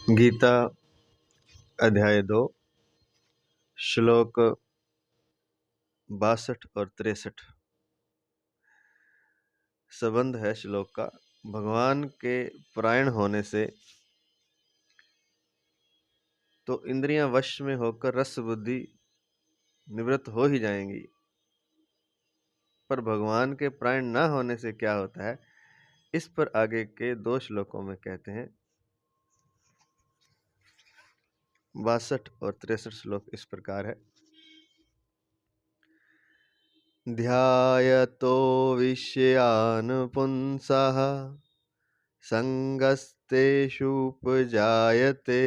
गीता अध्याय 2 श्लोक 62 और 63 संबंध है श्लोक का। भगवान के परायण होने से तो इंद्रियां वश में होकर रस बुद्धि निवृत्त हो ही जाएंगी, पर भगवान के परायण न होने से क्या होता है, इस पर आगे के 2 श्लोकों में कहते हैं। 62 और 63 श्लोक इस प्रकार है। ध्यायतो विषयान् पुंसः संगस्तेषुपजायते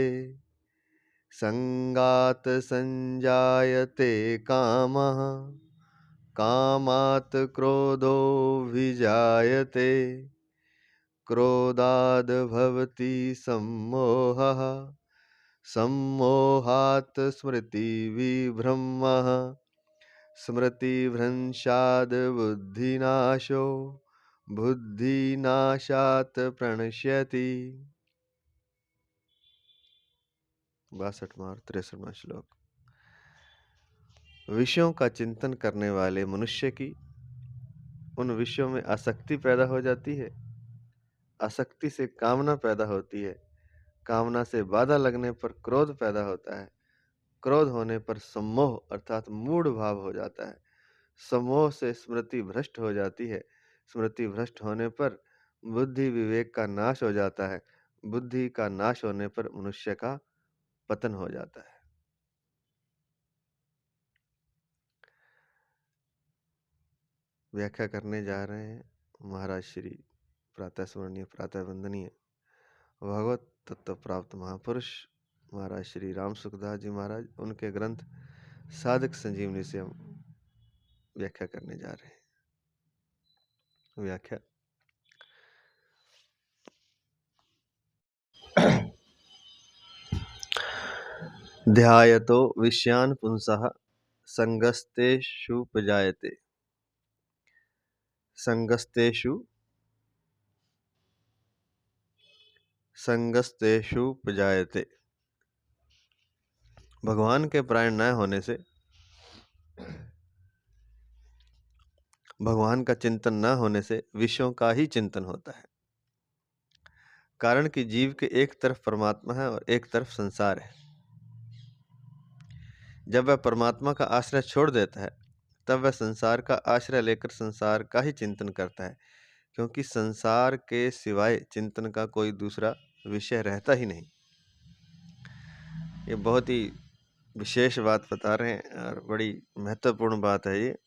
संगात् संजायते कामः कामात् क्रोधो विजायते क्रोधाद् भवति सम्मोहः सम्मोहात् स्मृतिविभ्रमः स्मृतिभ्रंशाद् बुद्धिनाशो बुद्धिनाशात् प्रणश्यति। 62वां और 63वां श्लोक। विषयों का चिंतन करने वाले मनुष्य की उन विषयों में आसक्ति पैदा हो जाती है, आसक्ति से कामना पैदा होती है, कामना से बाधा लगने पर क्रोध पैदा होता है, क्रोध होने पर सम्मोह अर्थात मूढ़ भाव हो जाता है, सम्मोह से स्मृति भ्रष्ट हो जाती है, स्मृति भ्रष्ट होने पर बुद्धि विवेक का नाश हो जाता है, बुद्धि का नाश होने पर मनुष्य का पतन हो जाता है। व्याख्या करने जा रहे हैं महाराज श्री प्रातः स्मरणीय प्रातः वंदनीय भगवत तत्व प्राप्त महापुरुष महाराज श्री राम सुखदास जी महाराज, उनके ग्रंथ साधक संजीवनी से हम व्याख्या करने जा रहे हैं। व्याख्या। ध्यायतो विषयान् पुंसः संगस्तेषुपजायते संगस्तेषुपजायते। भगवान के परायण न होने से, भगवान का चिंतन न होने से विषयों का ही चिंतन होता है। कारण कि जीव के एक तरफ परमात्मा है और एक तरफ संसार है। जब वह परमात्मा का आश्रय छोड़ देता है तब वह संसार का आश्रय लेकर संसार का ही चिंतन करता है, क्योंकि संसार के सिवाय चिंतन का कोई दूसरा विषय रहता ही नहीं। ये बहुत ही विशेष बात बता रहे हैं और बड़ी महत्वपूर्ण बात है ये।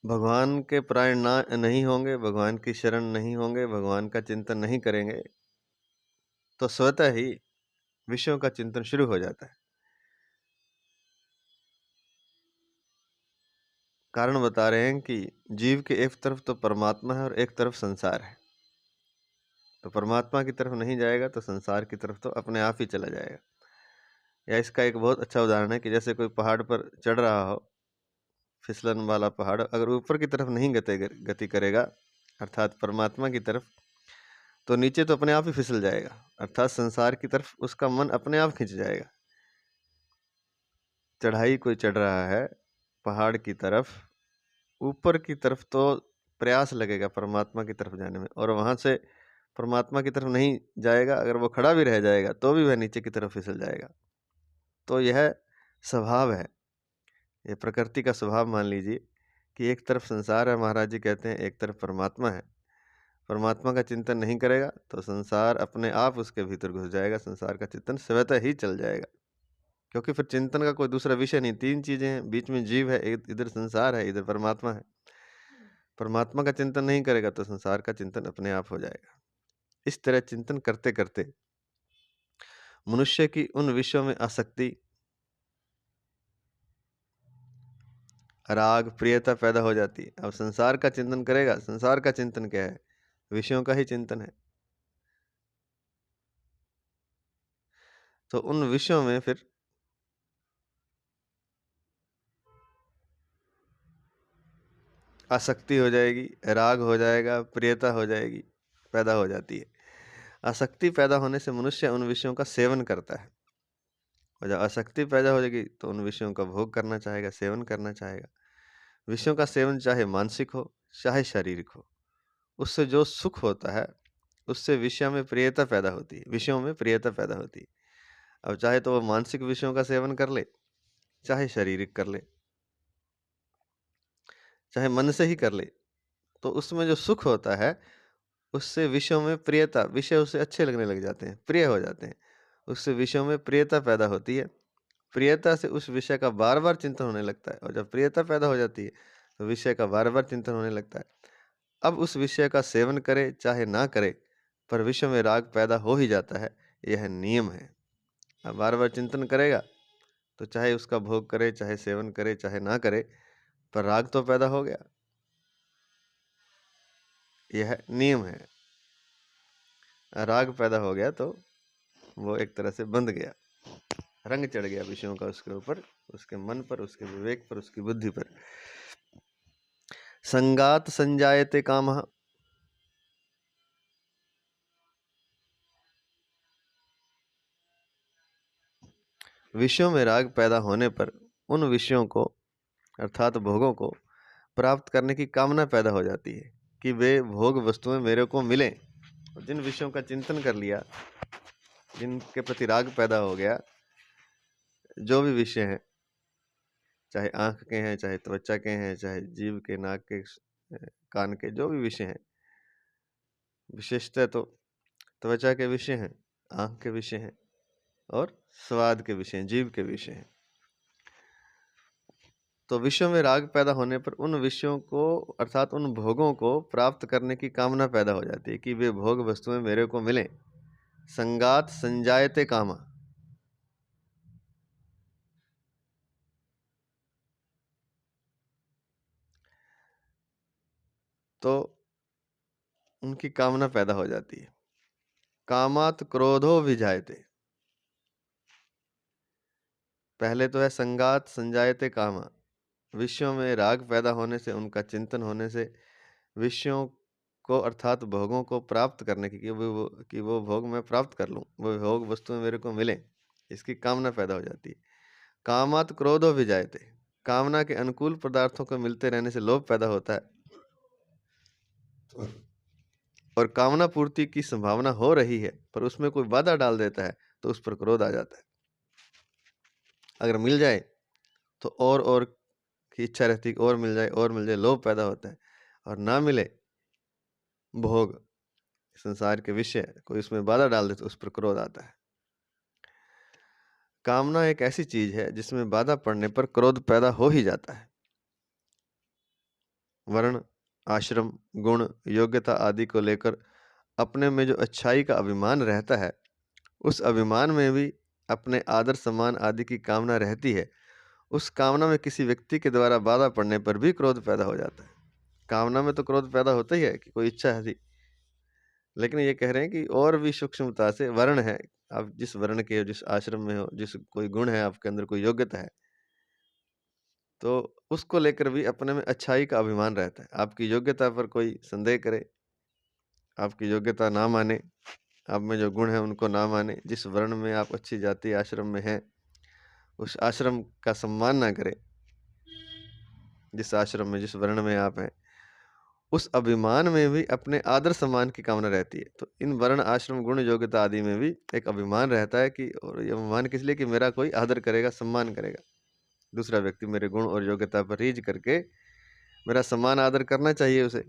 भगवान के परायण नहीं होंगे, भगवान की शरण नहीं होंगे, भगवान का चिंतन नहीं करेंगे तो स्वतः ही विषयों का चिंतन शुरू हो जाता है। कारण बता रहे हैं कि जीव के एक तरफ तो परमात्मा है और एक तरफ संसार है, तो परमात्मा की तरफ नहीं जाएगा तो संसार की तरफ तो अपने आप ही चला जाएगा। या इसका एक बहुत अच्छा उदाहरण है कि जैसे कोई पहाड़ पर चढ़ रहा हो, फिसलन वाला पहाड़, अगर ऊपर की तरफ नहीं गति करेगा अर्थात परमात्मा की तरफ, तो नीचे तो अपने आप ही फिसल जाएगा, अर्थात संसार की तरफ उसका मन अपने आप खिंच जाएगा। चढ़ाई कोई चढ़ रहा है पहाड़ की तरफ, ऊपर की तरफ तो प्रयास लगेगा परमात्मा की तरफ जाने में, और वहां से परमात्मा की तरफ नहीं जाएगा, अगर वो खड़ा भी रह जाएगा तो भी वह नीचे की तरफ फिसल जाएगा। तो यह स्वभाव है, ये प्रकृति का स्वभाव मान लीजिए कि एक तरफ संसार है, महाराज जी कहते हैं, एक तरफ परमात्मा है। परमात्मा का चिंतन नहीं करेगा तो संसार अपने आप उसके भीतर घुस जाएगा, संसार का चिंतन स्वतः ही चल जाएगा, क्योंकि फिर चिंतन का कोई दूसरा विषय नहीं। 3 चीजें हैं, बीच में जीव है, इधर संसार है, इधर परमात्मा है। परमात्मा का चिंतन नहीं करेगा तो संसार का चिंतन अपने आप हो जाएगा। इस तरह चिंतन करते करते मनुष्य की उन विषयों में आसक्ति, राग, प्रियता पैदा हो जाती है। अब संसार का चिंतन करेगा, संसार का चिंतन क्या है, विषयों का ही चिंतन है, तो उन विषयों में फिर आसक्ति हो जाएगी, राग हो जाएगा, प्रियता हो जाएगी। पैदा हो जाती है। आसक्ति पैदा होने से मनुष्य उन विषयों का सेवन करता है, और जब आसक्ति पैदा हो जाएगी तो उन विषयों का भोग करना चाहेगा, सेवन करना चाहेगा। विषयों का सेवन चाहे मानसिक हो चाहे शारीरिक हो, उससे जो सुख होता है उससे विषय में प्रियता पैदा होती है, विषयों में प्रियता पैदा होती है। अब चाहे तो वो मानसिक विषयों का सेवन कर ले, चाहे शारीरिक कर ले, चाहे मन से ही कर ले, तो उसमें जो सुख होता है उससे विषयों में प्रियता, विषय उसे अच्छे लगने लग जाते हैं, प्रिय हो जाते हैं, उससे विषयों में प्रियता पैदा होती है। प्रियता से उस विषय का बार बार चिंतन होने लगता है, और जब प्रियता पैदा हो जाती है तो विषय का बार बार चिंतन होने लगता है। अब उस विषय का सेवन करे चाहे ना करे, पर विषय में राग पैदा हो ही जाता है, यह नियम है। अब बार बार चिंतन करेगा तो चाहे उसका भोग करे, चाहे सेवन करे, चाहे ना करे, पर राग तो पैदा हो गया, यह नियम है। राग पैदा हो गया तो वो एक तरह से बंध गया, रंग चढ़ गया विषयों का उसके ऊपर, उसके मन पर, उसके विवेक पर, उसकी बुद्धि पर। संगात संजायते कामः, विषयों में राग पैदा होने पर उन विषयों को अर्थात भोगों को प्राप्त करने की कामना पैदा हो जाती है कि वे भोग वस्तुएं मेरे को मिलें। जिन विषयों का चिंतन कर लिया, जिनके प्रति राग पैदा हो गया, जो भी विषय हैं, चाहे आंख के हैं, चाहे त्वचा के हैं, चाहे जीव के, नाक के, कान के, जो भी विषय हैं, विशेषतः तो त्वचा के विषय हैं, आंख के विषय हैं, और स्वाद के विषय हैं, जीव के विषय हैं। तो विषयों में राग पैदा होने पर उन विषयों को अर्थात उन भोगों को प्राप्त करने की कामना पैदा हो जाती है कि वे भोग वस्तुएं मेरे को मिलें। संगात संजायते कामा, तो उनकी कामना पैदा हो जाती है। कामात क्रोधो विजायते, पहले तो है संगात संजायते कामा, विषयों में राग पैदा होने से, उनका चिंतन होने से, विषयों को अर्थात भोगों को प्राप्त करने की कि वो भोग मैं प्राप्त कर लूं, वो भोग वस्तुएं मेरे को मिले, इसकी कामना पैदा हो जाती है। कामात क्रोधो विजायते, कामना के अनुकूल पदार्थों को मिलते रहने से लोभ पैदा होता है, और कामना पूर्ति की संभावना हो रही है पर उसमें कोई बाधा डाल देता है तो उस पर क्रोध आ जाता है। अगर मिल जाए तो और की इच्छा रहती है, और मिल जाए, और मिल जाए, लोभ पैदा होता है। और ना मिले भोग, संसार के विषय, कोई उसमें बाधा डाल दे तो उस पर क्रोध आता है। कामना एक ऐसी चीज है जिसमें बाधा पड़ने पर क्रोध पैदा हो ही जाता है। वर्ण, आश्रम, गुण, योग्यता आदि को लेकर अपने में जो अच्छाई का अभिमान रहता है, उस अभिमान में भी अपने आदर सम्मान आदि की कामना रहती है। उस कामना में किसी व्यक्ति के द्वारा बाधा पड़ने पर भी क्रोध पैदा हो जाता है। कामना में तो क्रोध पैदा होता ही है कि कोई इच्छा है थी, लेकिन ये कह रहे हैं कि और भी सूक्ष्मता से, वर्ण है, आप जिस वर्ण के हो, जिस आश्रम में हो, जिस कोई गुण है आपके अंदर, कोई योग्यता है, तो उसको लेकर भी अपने में अच्छाई का अभिमान रहता है। आपकी योग्यता पर कोई संदेह करे, आपकी योग्यता ना माने, आप में जो गुण है उनको ना माने, जिस वर्ण में आप, अच्छी जाति आश्रम में हैं, उस आश्रम का सम्मान ना करे, जिस आश्रम में, जिस वर्ण में आप हैं, उस अभिमान में भी अपने आदर सम्मान की कामना रहती है। तो इन वर्ण, आश्रम, गुण, योग्यता आदि में भी एक अभिमान रहता है कि, और ये अभिमान किस लिए, कि मेरा कोई आदर करेगा, सम्मान करेगा, दूसरा व्यक्ति मेरे गुण और योग्यता पर रीझ करके मेरा सम्मान आदर करना चाहिए उसे।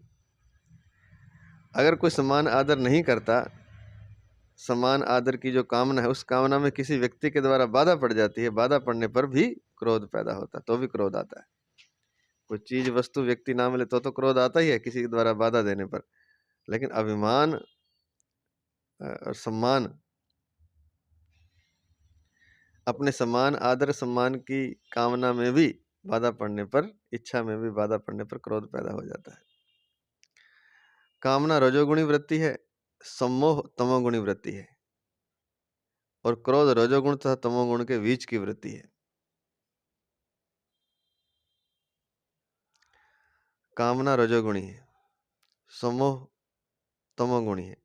अगर कोई सम्मान आदर नहीं करता, समान आदर की जो कामना है, उस कामना में किसी व्यक्ति के द्वारा बाधा पड़ जाती है, बाधा पड़ने पर भी क्रोध पैदा होता है, तो भी क्रोध आता है। कोई चीज, वस्तु, व्यक्ति ना मिले तो क्रोध आता ही है किसी के द्वारा बाधा देने पर, लेकिन अभिमान और सम्मान, अपने समान आदर सम्मान की कामना में भी बाधा पड़ने पर, इच्छा में भी बाधा पड़ने पर क्रोध पैदा हो जाता है। कामना रजोगुणी वृत्ति है, सम्मोह तमोगुणी वृत्ति है, और क्रोध रजोगुण तथा तमोगुण के बीच की वृत्ति है। कामना रजोगुणी है, सम्मोह तमोगुण ही है,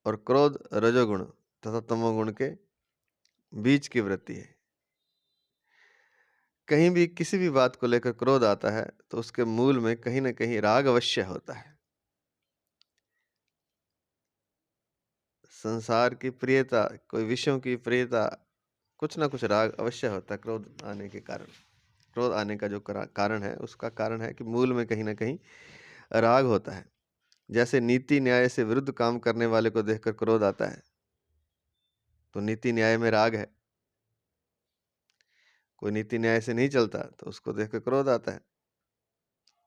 और क्रोध रजोगुण तथा तमोगुण के बीच की वृत्ति है। कहीं भी किसी भी बात को लेकर क्रोध आता है तो उसके मूल में कहीं ना कहीं राग अवश्य होता है। संसार की प्रियता, कोई विषयों की प्रियता, कुछ ना कुछ राग अवश्य होता है क्रोध आने के कारण। क्रोध आने का जो कारण है, उसका कारण है कि मूल में कहीं ना कहीं राग होता है। जैसे नीति न्याय से विरुद्ध काम करने वाले को देखकर क्रोध आता है, तो नीति न्याय में राग है। कोई नीति न्याय से नहीं चलता तो उसको देखकर क्रोध आता है।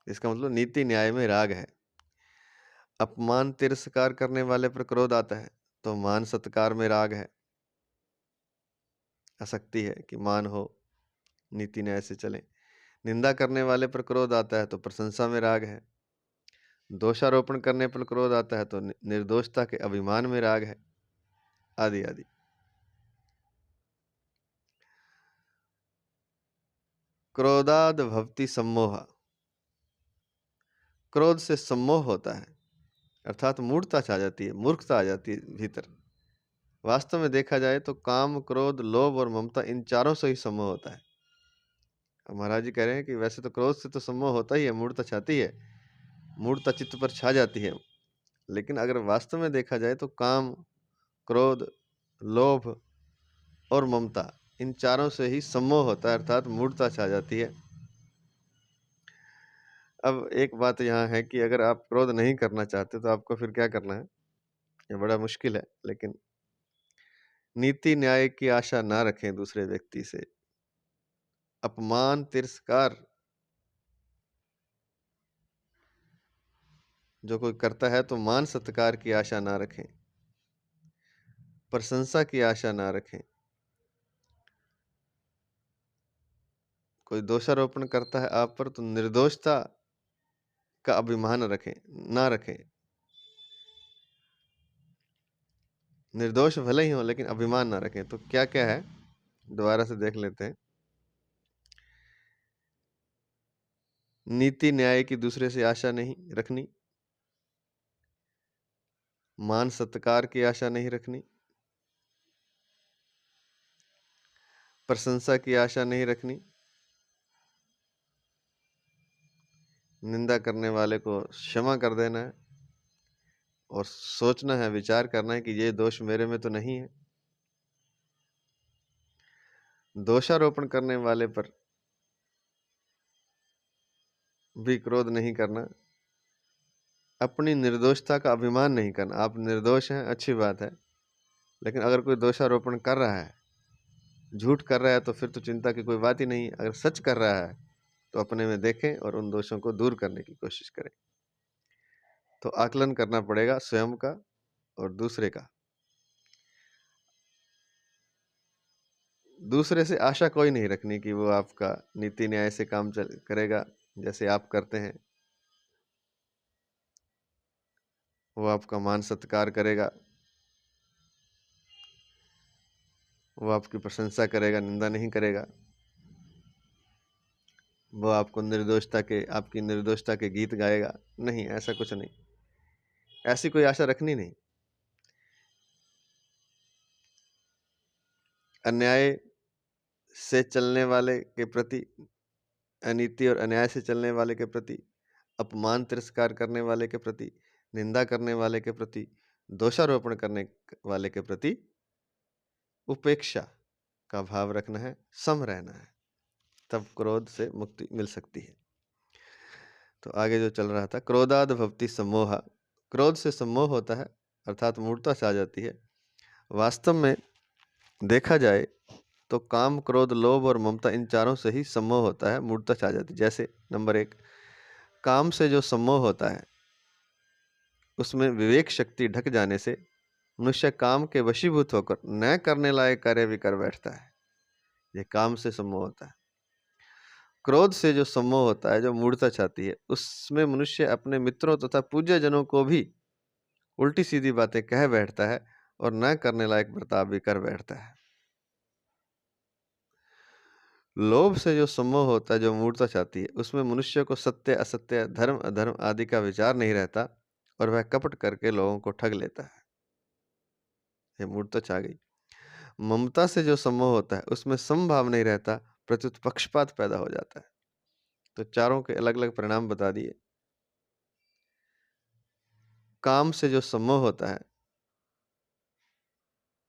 इसका मतलब नीति न्याय में राग है। अपमान तिरस्कार करने वाले पर क्रोध आता है तो मान सत्कार में राग है, आसक्ति है कि मान हो, नीति न्याय से चले। निंदा करने वाले पर क्रोध आता है तो प्रशंसा में राग है। दोषारोपण करने पर क्रोध आता है तो निर्दोषता के अभिमान में राग है, आदि आदि। क्रोधाद भवति सम्मोह, क्रोध से सम्मोह होता है, अर्थात मूढ़ता छा जाती है, मूर्खता आ जाती है भीतर। वास्तव में देखा जाए तो काम, क्रोध, लोभ और ममता, इन चारों से ही सम्मोह होता है। महाराज जी कह रहे हैं कि वैसे तो क्रोध से तो सम्मोह होता ही है, मूढ़ता छाती है, मूढ़ता चित्त पर छा जाती है। लेकिन अगर वास्तव में देखा जाए तो काम, क्रोध, लोभ और ममता, इन चारों से ही सम्मोह होता है, अर्थात मूढ़ता छा जाती है। अब एक बात यहाँ है कि अगर आप क्रोध नहीं करना चाहते तो आपको फिर क्या करना है? ये बड़ा मुश्किल है। लेकिन नीति न्याय की आशा ना रखें दूसरे व्यक्ति से। अपमान तिरस्कार जो कोई करता है तो मान सत्कार की आशा ना रखें, प्रशंसा की आशा ना रखें। कोई दोषारोपण करता है आप पर तो निर्दोषता का अभिमान रखें, ना रखें। निर्दोष भले ही हो लेकिन अभिमान ना रखें। तो क्या क्या है, दोबारा से देख लेते हैं। नीति न्याय की दूसरे से आशा नहीं रखनी, मान सत्कार की आशा नहीं रखनी, प्रशंसा की आशा नहीं रखनी, निंदा करने वाले को क्षमा कर देना है और सोचना है, विचार करना है कि ये दोष मेरे में तो नहीं है। दोषारोपण करने वाले पर भी क्रोध नहीं करना, अपनी निर्दोषता का अभिमान नहीं करना। आप निर्दोष हैं, अच्छी बात है, लेकिन अगर कोई दोषारोपण कर रहा है, झूठ कर रहा है, तो फिर तो चिंता की कोई बात ही नहीं। अगर सच कर रहा है तो अपने में देखें और उन दोषों को दूर करने की कोशिश करें। तो आकलन करना पड़ेगा स्वयं का और दूसरे का। दूसरे से आशा कोई नहीं रखनी कि वो आपका नीति न्याय से काम करेगा जैसे आप करते हैं, वो आपका मान सत्कार करेगा, वो आपकी प्रशंसा करेगा, निंदा नहीं करेगा, वो आपको आपकी निर्दोषता के गीत गाएगा। नहीं, ऐसा कुछ नहीं, ऐसी कोई आशा रखनी नहीं। अन्याय से चलने वाले के प्रति, अनीति और अन्याय से चलने वाले के प्रति, अपमान तिरस्कार करने वाले के प्रति, निंदा करने वाले के प्रति, दोषारोपण करने वाले के प्रति उपेक्षा का भाव रखना है, सम रहना है, तब क्रोध से मुक्ति मिल सकती है। तो आगे जो चल रहा था, क्रोधाद भवति सम्मोह, क्रोध से सम्मोह होता है, अर्थात मूर्ता से आ जाती है। वास्तव में देखा जाए तो काम, क्रोध, लोभ और ममता, इन चारों से ही सम्मोह होता है, मूर्ता से आ जाती है। जैसे नंबर 1, काम से जो सम्मोह होता है उसमें विवेक शक्ति ढक जाने से मनुष्य काम के वशीभूत होकर न करने लायक कार्य भी कर बैठता है। यह काम से सम्मोह होता है। क्रोध से जो सम्मोह होता है, जो मूर्ता छाती है, उसमें मनुष्य अपने मित्रों तथा पूज्य जनों को भी उल्टी सीधी बातें कह बैठता है और न करने लायक बर्ताव भी कर बैठता है। लोभ से जो सम्मोह होता है, जो मूर्ता छाती है, उसमें मनुष्य को सत्य असत्य, धर्म अधर्म आदि का विचार नहीं रहता और वह कपट करके लोगों को ठग लेता है। ये मूर्ता छा गई। ममता से जो सम्मोह होता है उसमें समभाव नहीं रहता, प्रत्युत पक्षपात पैदा हो जाता है। तो चारों के अलग अलग परिणाम बता दिए। काम से जो सम्मोह होता है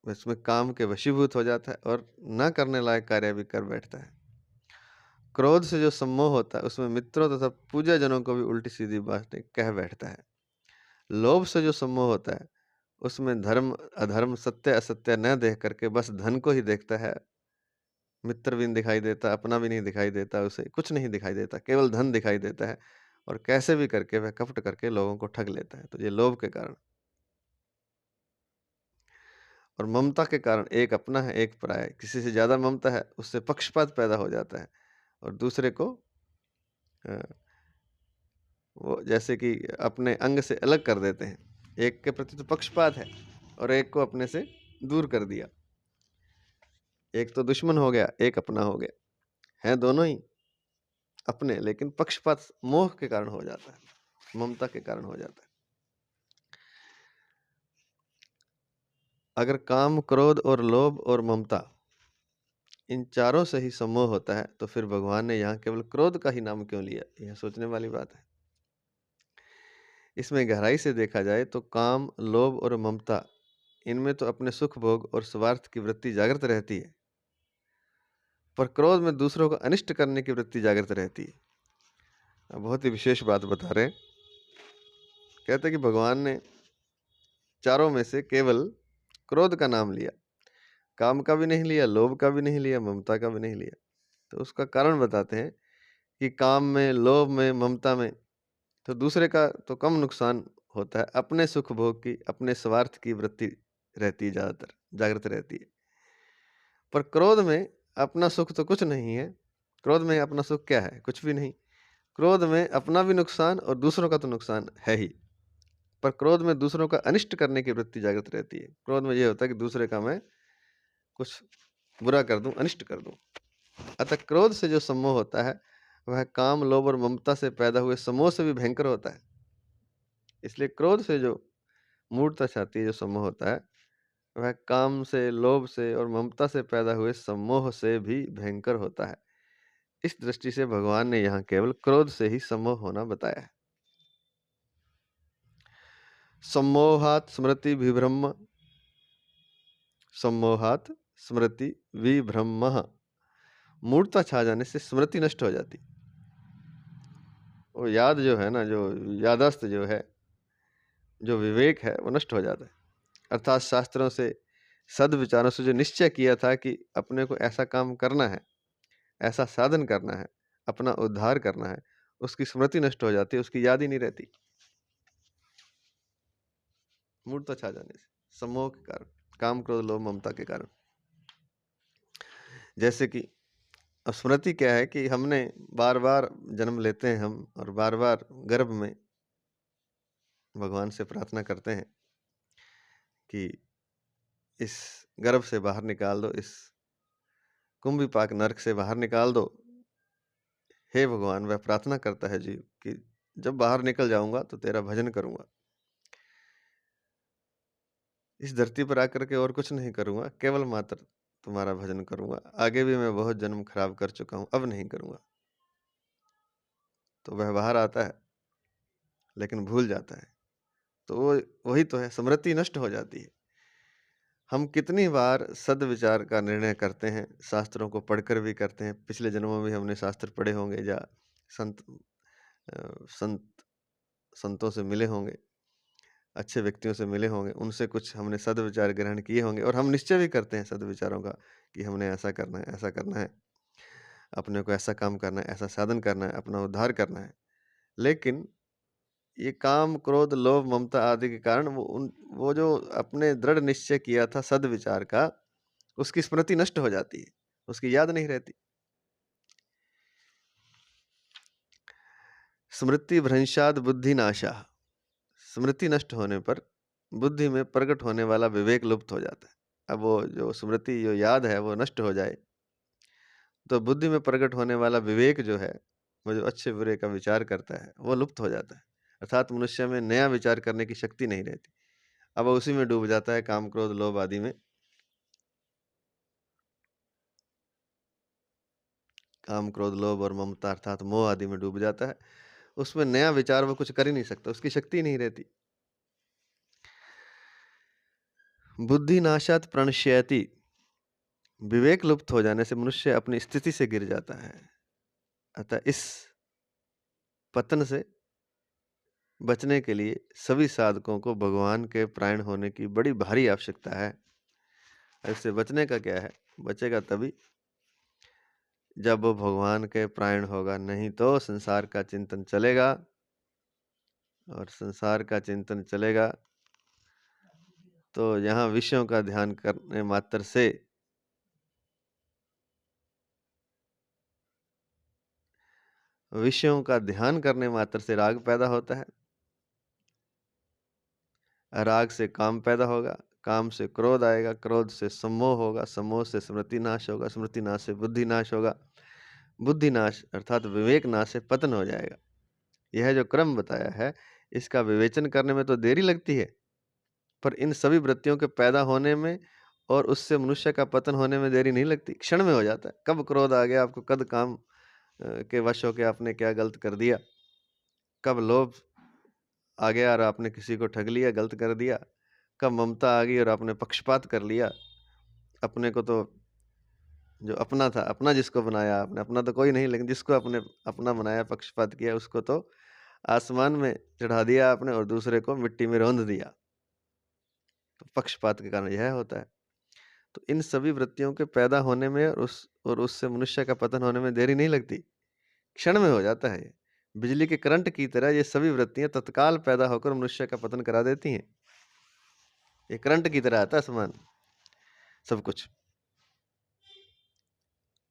उसमें काम के वशीभूत हो जाता है और न करने लायक कार्य भी कर बैठता है। क्रोध से जो सम्मोह होता है उसमें मित्रों तथा पूजा जनों को भी उल्टी सीधी बातें कह बैठता है। लोभ से जो सम्मोह होता है उसमें धर्म अधर्म सत्य असत्य न देख करके बस धन को ही देखता है। मित्र भी नहीं दिखाई देता, अपना भी नहीं दिखाई देता, उसे कुछ नहीं दिखाई देता, केवल धन दिखाई देता है और कैसे भी करके वह कपट करके लोगों को ठग लेता है। तो ये लोभ के कारण। और ममता के कारण एक अपना है एक पराया है। किसी से ज्यादा ममता है उससे पक्षपात पैदा हो जाता है और दूसरे को अ, वो जैसे कि अपने अंग से अलग कर देते हैं। एक के प्रति तो पक्षपात है और एक को अपने से दूर कर दिया। एक तो दुश्मन हो गया, एक अपना हो गया, हैं दोनों ही अपने, लेकिन पक्षपात मोह के कारण हो जाता है, ममता के कारण हो जाता है। अगर काम क्रोध और लोभ और ममता इन चारों से ही सम्मोह होता है तो फिर भगवान ने यहाँ केवल क्रोध का ही नाम क्यों लिया? यह सोचने वाली बात है। इसमें गहराई से देखा जाए तो काम लोभ और ममता इनमें तो अपने सुख भोग और स्वार्थ की वृत्ति जागृत रहती है, पर क्रोध में दूसरों का अनिष्ट करने की वृत्ति जागृत रहती है। अब बहुत ही विशेष बात बता रहे हैं। कहते कि भगवान ने चारों में से केवल क्रोध का नाम लिया, काम का भी नहीं लिया, लोभ का भी नहीं लिया, ममता का भी नहीं लिया। तो उसका कारण बताते हैं कि काम में, लोभ में, ममता में तो दूसरे का तो कम नुकसान होता है, अपने सुख भोग की, अपने स्वार्थ की वृत्ति रहती है, ज्यादातर जागृत रहती है। पर क्रोध में अपना सुख तो कुछ नहीं है। क्रोध में अपना सुख क्या है? कुछ भी नहीं। क्रोध में अपना भी नुकसान और दूसरों का तो नुकसान है ही, पर क्रोध में दूसरों का अनिष्ट करने की वृत्ति जागृत रहती है। क्रोध में यह होता है कि दूसरे का मैं कुछ बुरा कर दूं, अनिष्ट कर दूं। अतः क्रोध से जो सम्मोह होता है वह काम लोभ और ममता से पैदा हुए सम्मोह से भी भयंकर होता है। इसलिए क्रोध से जो मूर्ता छाती है, जो सम्मोह होता है, वह काम से, लोभ से और ममता से पैदा हुए सम्मोह से भी भयंकर होता है। इस दृष्टि से भगवान ने यहाँ केवल क्रोध से ही सम्मोह होना बताया है। सम्मोहात स्मृति विभ्रम, सम्मोहात स्मृति विभ्रम, मूर्ता छा जाने से स्मृति नष्ट हो जाती। वो याद जो है ना, जो यादाश्त जो है, जो विवेक है, वो नष्ट हो जाता है। अर्थात शास्त्रों से, सद्विचारों से जो निश्चय किया था कि अपने को ऐसा काम करना है, ऐसा साधन करना है, अपना उद्धार करना है, उसकी स्मृति नष्ट हो जाती है, उसकी याद ही नहीं रहती, मूर्ता छा जाने से, सम्मोह के कारण, काम क्रोध लोभ ममता के कारण। जैसे कि अब स्मृति क्या है कि हमने बार बार जन्म लेते हैं हम, और बार बार गर्भ में भगवान से प्रार्थना करते हैं कि इस गर्भ से बाहर निकाल दो, इस कुंभिपाक नरक से बाहर निकाल दो। हे भगवान, वह प्रार्थना करता है जीव कि जब बाहर निकल जाऊंगा तो तेरा भजन करूंगा, इस धरती पर आकर के और कुछ नहीं करूंगा, केवल मात्र तुम्हारा भजन करूंगा। आगे भी मैं बहुत जन्म खराब कर चुका हूं, अब नहीं करूंगा। तो वह बाहर आता है लेकिन भूल जाता है। तो वो वही तो है, स्मृति नष्ट हो जाती है। हम कितनी बार सद्विचार का निर्णय करते हैं, शास्त्रों को पढ़कर भी करते हैं, पिछले जन्मों में हमने शास्त्र पढ़े होंगे या संत संत संतों से मिले होंगे, अच्छे व्यक्तियों से मिले होंगे, उनसे कुछ हमने सद्विचार ग्रहण किए होंगे और हम निश्चय भी करते हैं सद्विचारों का कि हमने ऐसा करना है, ऐसा करना है, अपने को ऐसा काम करना है, ऐसा साधन करना है, अपना उद्धार करना है। लेकिन ये काम क्रोध लोभ ममता आदि के कारण वो जो अपने दृढ़ निश्चय किया था सद्विचार का, उसकी स्मृति नष्ट हो जाती है, उसकी याद नहीं रहती। स्मृति भ्रंशाद बुद्धि नाशा, स्मृति नष्ट होने पर बुद्धि में प्रकट होने वाला विवेक लुप्त हो जाता है। अब वो जो स्मृति, जो याद है, वो नष्ट हो जाए तो बुद्धि में प्रकट होने वाला विवेक जो है, वो जो अच्छे बुरे का विचार करता है, वो लुप्त हो जाता है। अर्थात मनुष्य में नया विचार करने की शक्ति नहीं रहती। अब वो उसी में डूब जाता है, काम, क्रोध, लोभ आदि में। काम, क्रोध, लोभ और ममता अर्थात मोह आदि में डूब जाता है। उसमें नया विचार वो कुछ कर ही नहीं सकता, उसकी शक्ति नहीं रहती। बुद्धि नाशात प्रणश्यति, विवेक लुप्त हो जाने से मनुष्य अपनी स्थिति से गिर जाता है। अतः इस पतन से बचने के लिए सभी साधकों को भगवान के प्राण होने की बड़ी भारी आवश्यकता है। इससे बचने का क्या है? बचेगा तभी जब वो भगवान के प्राण होगा, नहीं तो संसार का चिंतन चलेगा, और संसार का चिंतन चलेगा तो यहाँ विषयों का ध्यान करने मात्र से राग पैदा होता है। राग से काम पैदा होगा, काम से क्रोध आएगा, क्रोध से सम्मोह होगा, सम्मोह से स्मृति नाश होगा, स्मृति नाश से बुद्धि नाश होगा, बुद्धि नाश अर्थात विवेक नाश से पतन हो जाएगा। यह जो क्रम बताया है, इसका विवेचन करने में तो देरी लगती है, पर इन सभी वृत्तियों के पैदा होने में और उससे मनुष्य का पतन होने में देरी नहीं लगती, क्षण में हो जाता है। कब क्रोध आ गया आपको, कब काम के वश होके आपने क्या गलत कर दिया, कब लोभ आ गया और आपने किसी को ठग लिया, गलत कर दिया, कब ममता आ गई और आपने पक्षपात कर लिया। अपने को तो जो अपना था, अपना जिसको बनाया आपने, अपना तो कोई नहीं, लेकिन जिसको आपने अपना बनाया, पक्षपात किया, उसको तो आसमान में चढ़ा दिया आपने और दूसरे को मिट्टी में रौंद दिया। तो पक्षपात के कारण यह होता है। तो इन सभी वृत्तियों के पैदा होने में और उससे मनुष्य का पतन होने में देरी नहीं लगती, क्षण में हो जाता है। ये बिजली के करंट की तरह ये सभी वृत्तियां तत्काल पैदा होकर मनुष्य का पतन करा देती हैं। ये करंट की तरह आता है सामान, सब कुछ,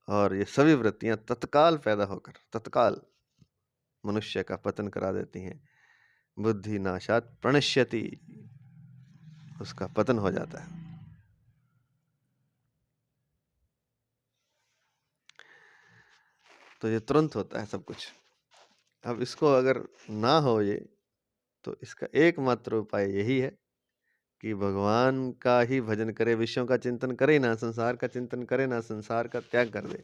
और ये सभी वृत्तियां तत्काल पैदा होकर तत्काल मनुष्य का पतन करा देती हैं। बुद्धि नाशात प्रणश्यति, उसका पतन हो जाता है। तो ये तुरंत होता है सब कुछ। अब इसको अगर ना हो ये, तो इसका एकमात्र उपाय यही है कि भगवान का ही भजन करे, विषयों का चिंतन करे ना, संसार का चिंतन करे ना, संसार का त्याग कर दे।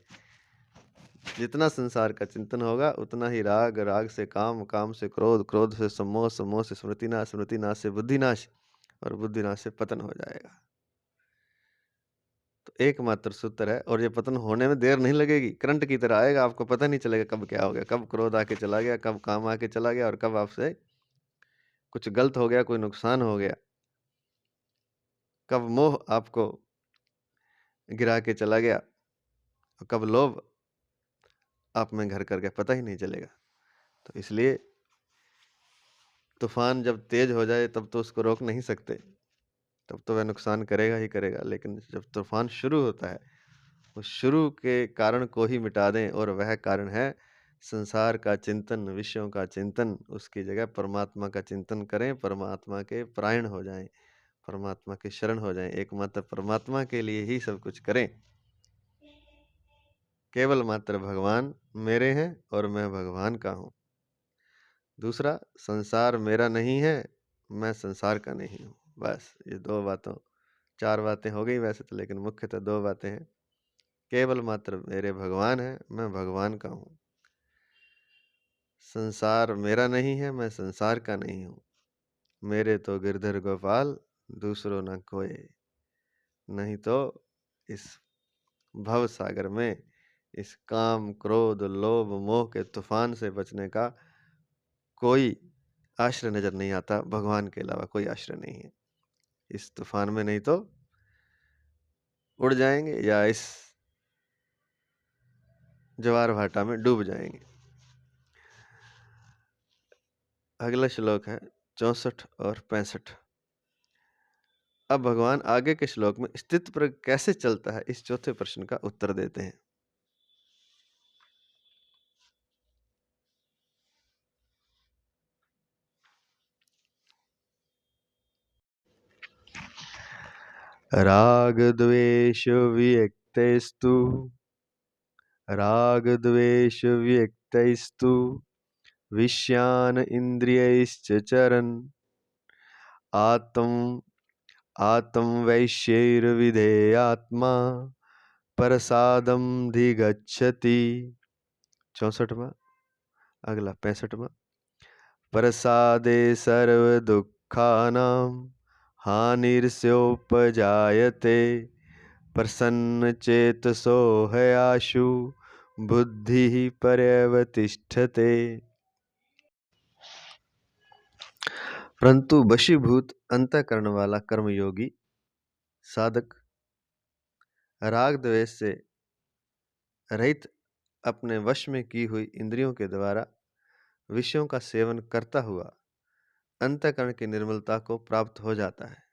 जितना संसार का चिंतन होगा उतना ही राग, राग से काम, काम से क्रोध, क्रोध से सम्मोह, सम्मोह से स्मृति नाश, स्मृति नाश से बुद्धि नाश, और बुद्धि नाश से पतन हो जाएगा। तो एकमात्र सूत्र है, और ये पतन होने में देर नहीं लगेगी, करंट की तरह आएगा, आपको पता नहीं चलेगा कब क्या हो गया, कब क्रोध आके चला गया, कब काम आके चला गया, और कब आपसे कुछ गलत हो गया, कोई नुकसान हो गया, कब मोह आपको गिरा के चला गया, और कब लोभ आप में घर कर गया, पता ही नहीं चलेगा। तो इसलिए तूफान जब तेज हो जाए तब तो उसको रोक नहीं सकते, तब तो वह नुकसान करेगा ही करेगा, लेकिन जब तूफान शुरू होता है, उस शुरू के कारण को ही मिटा दें, और वह कारण है संसार का चिंतन, विषयों का चिंतन। उसकी जगह परमात्मा का चिंतन करें, परमात्मा के परायण हो जाएं, परमात्मा के शरण हो जाएं, एकमात्र परमात्मा के लिए ही सब कुछ करें। केवल मात्र भगवान मेरे हैं और मैं भगवान का हूँ। दूसरा, संसार मेरा नहीं है, मैं संसार का नहीं हूँ। बस ये दो बातों, चार बातें हो गई वैसे तो, लेकिन मुख्यतः दो बातें हैं। केवल मात्र मेरे भगवान है, मैं भगवान का हूँ। संसार मेरा नहीं है, मैं संसार का नहीं हूँ। मेरे तो गिरधर गोपाल, दूसरों न कोई। नहीं तो इस भव सागर में, इस काम, क्रोध, लोभ, मोह के तूफान से बचने का कोई आश्रय नजर नहीं आता, भगवान के अलावा कोई आश्रय नहीं है। इस तूफान में नहीं तो उड़ जाएंगे, या इस ज्वार भाटा में डूब जाएंगे। अगला श्लोक है 64 और 65। अब भगवान आगे के श्लोक में स्थित पर कैसे चलता है, इस चौथे प्रश्न का उत्तर देते हैं। राग द्वेष वियुक्तैस्तु विषयान इन्द्रियैश्च चरन् आत्मवैश्यैर्विधेयात्मा प्रसादं धिगच्छति। 64वां। अगला 65वां। प्रसादे सर्वदुःखानां हानिर्स्योपजायते प्रसन्नचेतसो हयाशु बुद्धिः पर्यवतिष्ठते। परंतु वशीभूत अंतःकरण वाला कर्मयोगी साधक राग द्वेष से रहित अपने वश में की हुई इंद्रियों के द्वारा विषयों का सेवन करता हुआ अंतःकरण की निर्मलता को प्राप्त हो जाता है।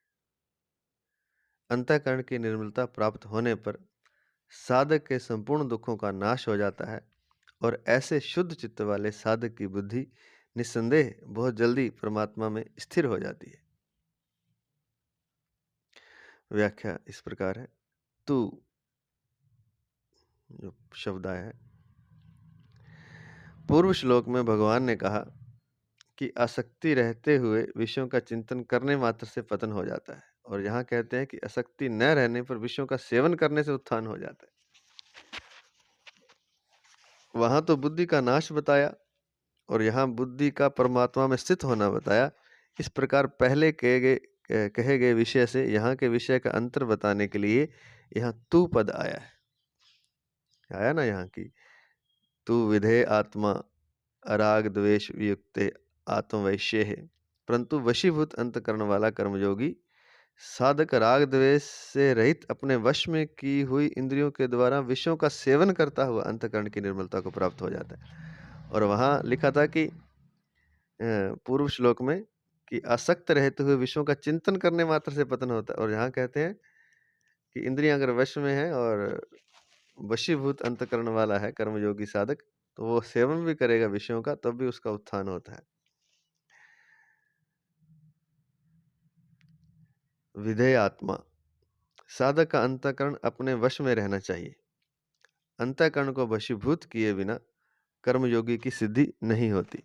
अंतःकरण की निर्मलता प्राप्त होने पर साधक के संपूर्ण दुखों का नाश हो जाता है और ऐसे शुद्ध चित्त वाले साधक की बुद्धि निस्संदेह बहुत जल्दी परमात्मा में स्थिर हो जाती है। व्याख्या इस प्रकार है। तू जो शब्द आया है, पूर्व श्लोक में भगवान ने कहा कि आसक्ति रहते हुए विषयों का चिंतन करने मात्र से पतन हो जाता है, और यहाँ कहते हैं कि आसक्ति न रहने पर विषयों का सेवन करने से उत्थान हो जाता है। वहां तो बुद्धि का नाश बताया और यहाँ बुद्धि का परमात्मा में स्थित होना बताया। इस प्रकार पहले कहे गए विषय से यहाँ के विषय का अंतर बताने के लिए यहाँ तू पद आया है। आया ना यहाँ की तू विधेय आत्मा अराग द्वेष वियुक्ते आत्मवैश्य है। परंतु वशीभूत अंतकरण वाला कर्मयोगी साधक राग द्वेष से रहित अपने वश में की हुई इंद्रियों के द्वारा विषयों का सेवन करता हुआ अंतकरण की निर्मलता को प्राप्त हो जाता है। और वहां लिखा था कि पूर्व श्लोक में कि आसक्त रहते हुए विषयों का चिंतन करने मात्र से पतन होता है, और यहाँ कहते हैं कि इंद्रियां अगर वश में है और वशीभूत अंतकरण वाला है कर्मयोगी साधक, तो वो सेवन भी करेगा विषयों का, तब भी उसका उत्थान होता है। विधेय आत्मा साधक का अंतःकरण अपने वश में रहना चाहिए। अंतःकरण को वशीभूत किए बिना कर्मयोगी की सिद्धि नहीं होती।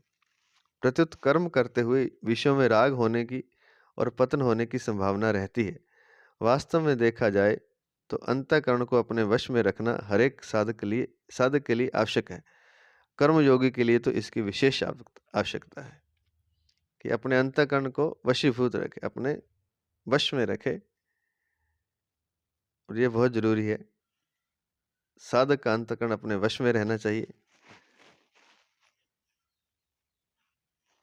प्रत्युत कर्म करते हुए विषयों में राग होने की और पतन होने की संभावना रहती है। वास्तव में देखा जाए तो अंतःकरण को अपने वश में रखना हर एक साधक के लिए आवश्यक है। कर्मयोगी के लिए तो इसकी विशेष आवश्यकता है कि अपने अंतःकरण को वशीभूत रखे, अपने वश में रखे, और ये बहुत जरूरी है। साधक का अंतःकरण अपने वश में रहना चाहिए।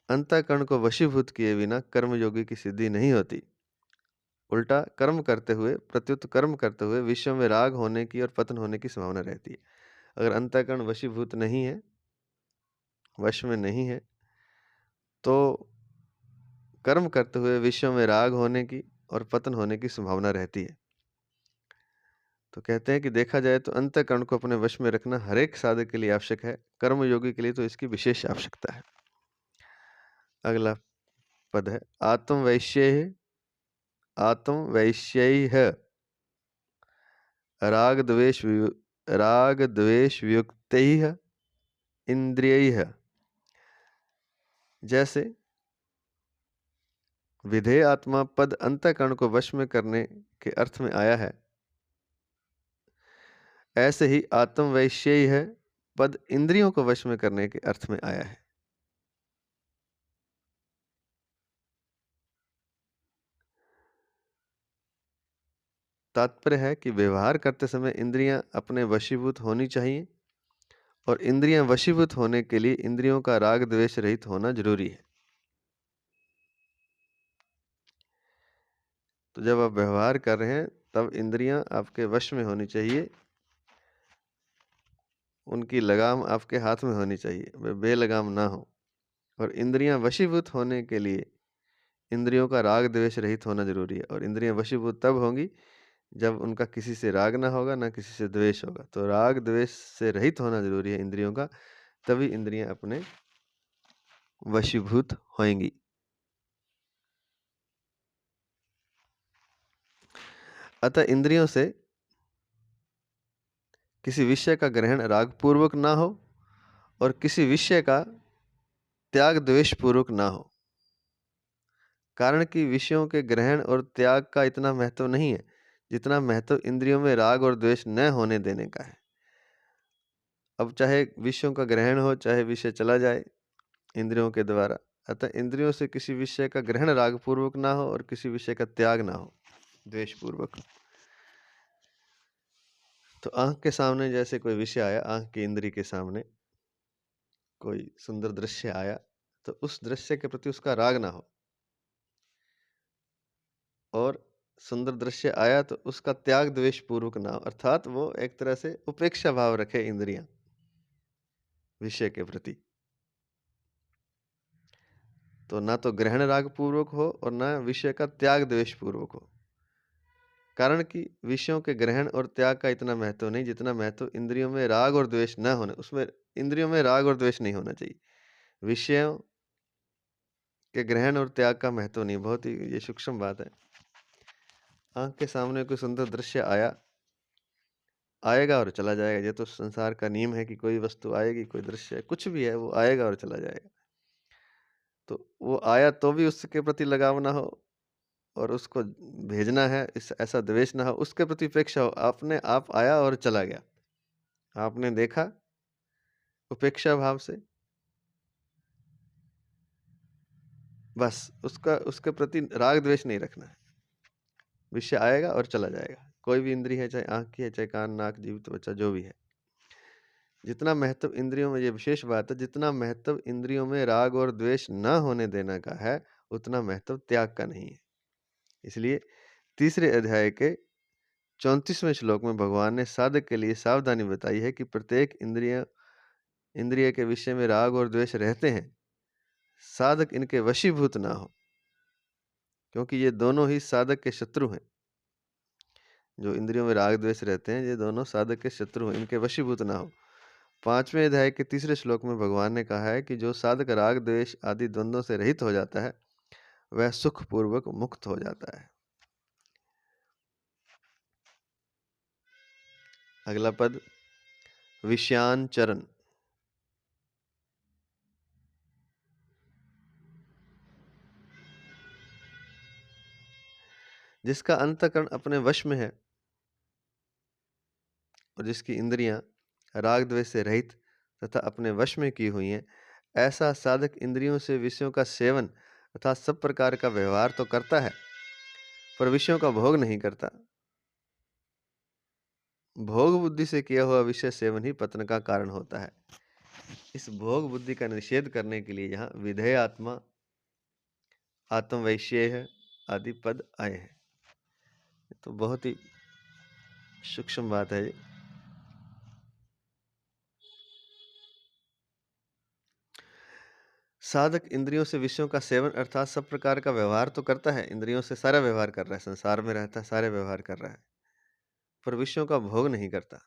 अंतःकरण को वशीभूत किए बिना कर्मयोगी की सिद्धि नहीं होती। उल्टा कर्म करते हुए प्रत्युत कर्म करते हुए विषयों में राग होने की और पतन होने की संभावना रहती है। अगर अंतःकरण वशीभूत नहीं है, वश में नहीं है, तो कर्म करते हुए विषयों में राग होने की और पतन होने की संभावना रहती है। तो कहते हैं कि देखा जाए तो अंतःकरण को अपने वश में रखना हर एक साधक के लिए आवश्यक है। कर्मयोगी के लिए तो इसकी विशेष आवश्यकता है। अगला पद है आत्मवैश्यैः राग द्वेष वियुक्तैः इंद्रियैः। जैसे विधेय आत्मा पद अंतःकरण को वश में करने के अर्थ में आया है, ऐसे ही आत्मवैश्यैः पद इंद्रियों को वश में करने के अर्थ में आया है। तात्पर्य है कि व्यवहार करते समय इंद्रियां अपने वशीभूत होनी चाहिए, और इंद्रियां वशीभूत होने के लिए इंद्रियों का राग द्वेष रहित होना जरूरी है। तो जब आप व्यवहार कर रहे हैं तब इंद्रियां आपके वश में होनी चाहिए, उनकी लगाम आपके हाथ में होनी चाहिए, वे बेलगाम ना हो। और इंद्रियां वशीभूत होने के लिए इंद्रियों का राग द्वेष रहित होना जरूरी है। और इंद्रियां वशीभूत तब होंगी जब उनका किसी से राग ना होगा, ना किसी से द्वेष होगा। तो राग द्वेष से रहित होना जरूरी है इंद्रियों का, तभी इंद्रियां अपने वशीभूत होंगी। अतः इंद्रियों से किसी विषय का ग्रहण राग पूर्वक ना हो, और किसी विषय का त्याग द्वेष पूर्वक ना हो। कारण कि विषयों के ग्रहण और त्याग का इतना महत्व नहीं है जितना महत्व इंद्रियों में राग और द्वेष न होने देने का है। अब चाहे विषयों का ग्रहण हो, चाहे विषय चला जाए इंद्रियों के द्वारा, अतः इंद्रियों से किसी विषय का ग्रहण राग पूर्वक ना हो और किसी विषय का त्याग ना हो द्वेष पूर्वक। तो आंख के सामने जैसे कोई विषय आया, आंख की इंद्री के सामने कोई सुंदर दृश्य आया, तो उस दृश्य के प्रति उसका राग ना हो, और सुंदर दृश्य आया तो उसका त्याग द्वेष पूर्वक ना हो, अर्थात वो एक तरह से उपेक्षा भाव रखे इंद्रियां विषय के प्रति। तो ना तो ग्रहण राग पूर्वक हो और ना विषय का त्याग द्वेष पूर्वक हो। कारण कि विषयों के ग्रहण और त्याग का इतना महत्व नहीं जितना महत्व इंद्रियों में राग और द्वेष न होने, उसमें इंद्रियों में राग और द्वेष नहीं होना चाहिए। विषयों के ग्रहण और त्याग का महत्व नहीं, बहुत ही ये सूक्ष्म बात है। आंख के सामने कोई सुंदर दृश्य आएगा और चला जाएगा। ये तो संसार का नियम है कि कोई वस्तु आएगी, कोई दृश्य कुछ भी है वो आएगा और चला जाएगा। तो वो आया तो भी उसके प्रति लगाव ना हो, और उसको भेजना है इस ऐसा द्वेष ना हो, उसके प्रति उपेक्षा हो। आपने आप आया और चला गया, आपने देखा उपेक्षा भाव से, बस उसके प्रति राग द्वेष नहीं रखना है। विषय आएगा और चला जाएगा, कोई भी इंद्री है, चाहे आंख की है, चाहे कान नाक जीभ त्वचा जो भी है। जितना महत्व इंद्रियों में, ये विशेष बात है, जितना महत्व इंद्रियों में राग और द्वेष न होने देना का है उतना महत्व त्याग का नहीं है। इसलिए तीसरे अध्याय के 34वें श्लोक में भगवान ने साधक के लिए सावधानी बताई है कि प्रत्येक इंद्रिय के विषय में राग और द्वेष रहते हैं, साधक इनके वशीभूत ना हो, क्योंकि ये दोनों ही साधक के शत्रु हैं। जो इंद्रियों में राग द्वेष रहते हैं ये दोनों साधक के शत्रु हैं, इनके वशीभूत ना हो। 5वें अध्याय के 3 श्लोक में भगवान ने कहा है कि जो साधक राग द्वेष आदि द्वंद्वों से रहित हो जाता है वह सुख पूर्वक मुक्त हो जाता है। अगला पद विषयांचरण। जिसका अंतःकरण अपने वश में है और जिसकी इंद्रियां राग द्वेष से रहित तथा अपने वश में की हुई हैं, ऐसा साधक इंद्रियों से विषयों का सेवन तथा सब प्रकार का व्यवहार तो करता है पर विषयों का भोग नहीं करता। भोग बुद्धि से किया हुआ विषय सेवन ही पतन का कारण होता है। इस भोग बुद्धि का निषेध करने के लिए यहाँ विधेय आत्मा, आत्मवैश्य आदि पद आए हैं। तो बहुत ही सूक्ष्म बात है ये। साधक इंद्रियों से विषयों का सेवन अर्थात सब प्रकार का व्यवहार तो करता है, इंद्रियों से सारा व्यवहार कर रहा है, संसार में रहता है, सारे व्यवहार कर रहा है, पर विषयों का भोग नहीं करता।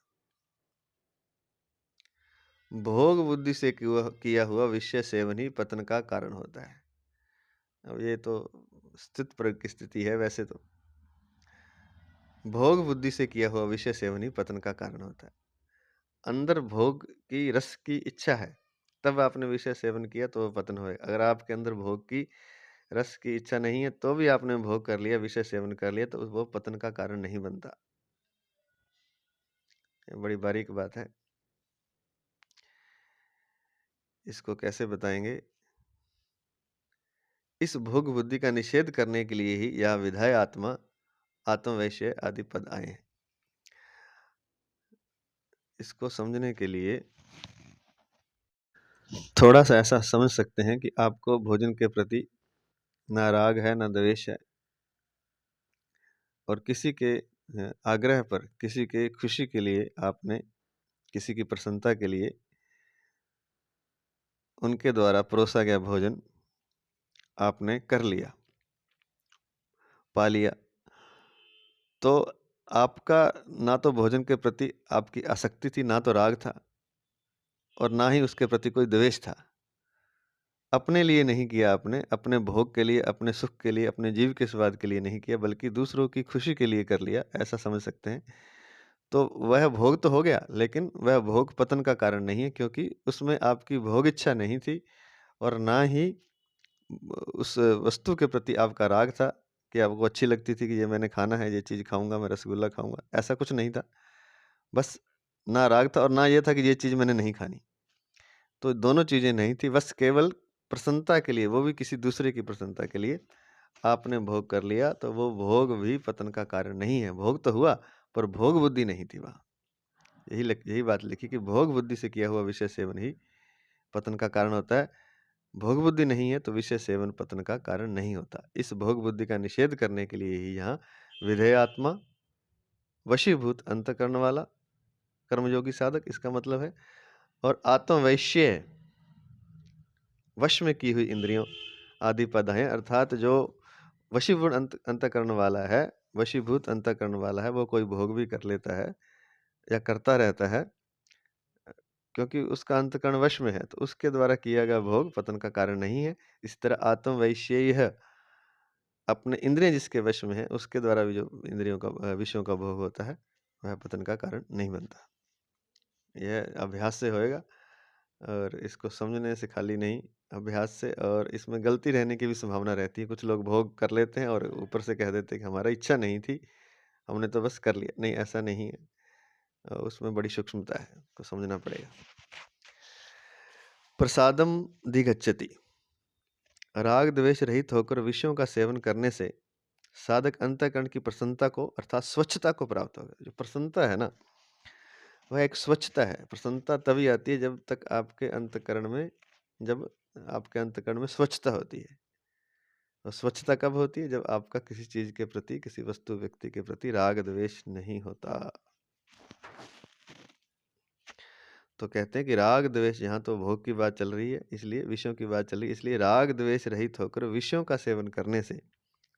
भोग बुद्धि से किया हुआ विषय सेवन ही पतन का कारण होता है। अब ये तो स्थित प्रज्ञ की स्थिति है। वैसे तो भोग बुद्धि से किया हुआ विषय सेवन ही पतन का कारण होता है। अंदर भोग की रस की इच्छा है तब आपने विषय सेवन किया तो पतन होएगा। अगर आपके अंदर भोग की रस की इच्छा नहीं है तो भी आपने भोग कर लिया, विषय सेवन कर लिया, तो वो पतन का कारण नहीं बनता। ये बड़ी बारीक बात है, इसको कैसे बताएंगे। इस भोग बुद्धि का निषेध करने के लिए ही यह विधाय आत्मा, आत्मवैश्य आदि पद आए हैं। इसको समझने के लिए थोड़ा सा ऐसा समझ सकते हैं कि आपको भोजन के प्रति ना राग है ना द्वेष है, और किसी के आग्रह पर, किसी के खुशी के लिए आपने, किसी की प्रसन्नता के लिए उनके द्वारा परोसा गया भोजन आपने कर लिया, पा लिया, तो आपका ना तो भोजन के प्रति आपकी आसक्ति थी, ना तो राग था, और ना ही उसके प्रति कोई द्वेष था। अपने लिए नहीं किया आपने, अपने भोग के लिए, अपने सुख के लिए, अपने जीव के स्वाद के लिए नहीं किया, बल्कि दूसरों की खुशी के लिए कर लिया, ऐसा समझ सकते हैं। तो वह भोग तो हो गया, लेकिन वह भोग पतन का कारण नहीं है, क्योंकि उसमें आपकी भोग इच्छा नहीं थी और ना ही उस वस्तु के प्रति आपका राग था कि आपको अच्छी लगती थी कि ये मैंने खाना है, ये चीज़ खाऊँगा, मैं रसगुल्ला खाऊँगा, ऐसा कुछ नहीं था। बस ना राग था और ना ये था कि ये चीज़ मैंने नहीं खानी। तो दोनों चीज़ें नहीं थी, बस केवल प्रसन्नता के लिए, वो भी किसी दूसरे की प्रसन्नता के लिए आपने भोग कर लिया, तो वो भोग भी पतन का कारण नहीं है। भोग तो हुआ, पर भोग बुद्धि नहीं थी वहाँ। यही बात लिखी कि भोग बुद्धि से किया हुआ विषय सेवन ही पतन का कारण होता है। भोग बुद्धि नहीं है तो विषय सेवन पतन का कारण नहीं होता। इस भोग बुद्धि का निषेध करने के लिए ही यहाँ विधेयात्मा, वशीभूत अंतःकरण वाला कर्मयोगी साधक, इसका मतलब है, और आत्मवैश्य, वश में की हुई इंद्रियों आदि पद हैं, अर्थात जो वशीभूत अंतःकरण वाला है, वशीभूत अंतःकरण वाला है, वो कोई भोग भी कर लेता है या करता रहता है, क्योंकि उसका अंतःकरण वश में है, तो उसके द्वारा किया गया भोग पतन का कारण नहीं है। इस तरह आत्मवैश्य, अपने इंद्रिय जिसके वश में है, उसके द्वारा भी जो इंद्रियों का विषयों का भोग होता है, वह पतन का कारण नहीं बनता। यह अभ्यास से होएगा, और इसको समझने से खाली नहीं, अभ्यास से, और इसमें गलती रहने की भी संभावना रहती है। कुछ लोग भोग कर लेते हैं और ऊपर से कह देते हैं कि हमारा इच्छा नहीं थी, हमने तो बस कर लिया। नहीं, ऐसा नहीं है, उसमें बड़ी सूक्ष्मता है, को समझना पड़ेगा। प्रसादम दिगच्छति, राग द्वेष रहित होकर विषयों का सेवन करने से साधक अंतःकरण की प्रसन्नता को, अर्थात स्वच्छता को प्राप्त होगा। जो प्रसन्नता है ना, वह एक स्वच्छता है। प्रसन्नता तभी आती है जब आपके अंतःकरण में स्वच्छता होती है। और स्वच्छता कब होती है? जब आपका किसी चीज के प्रति, किसी वस्तु व्यक्ति के प्रति राग द्वेष नहीं होता। तो कहते हैं कि राग द्वेष, यहाँ तो भोग की बात चल रही है, इसलिए विषयों की बात चल रही है, इसलिए राग द्वेष रहित होकर विषयों का सेवन करने से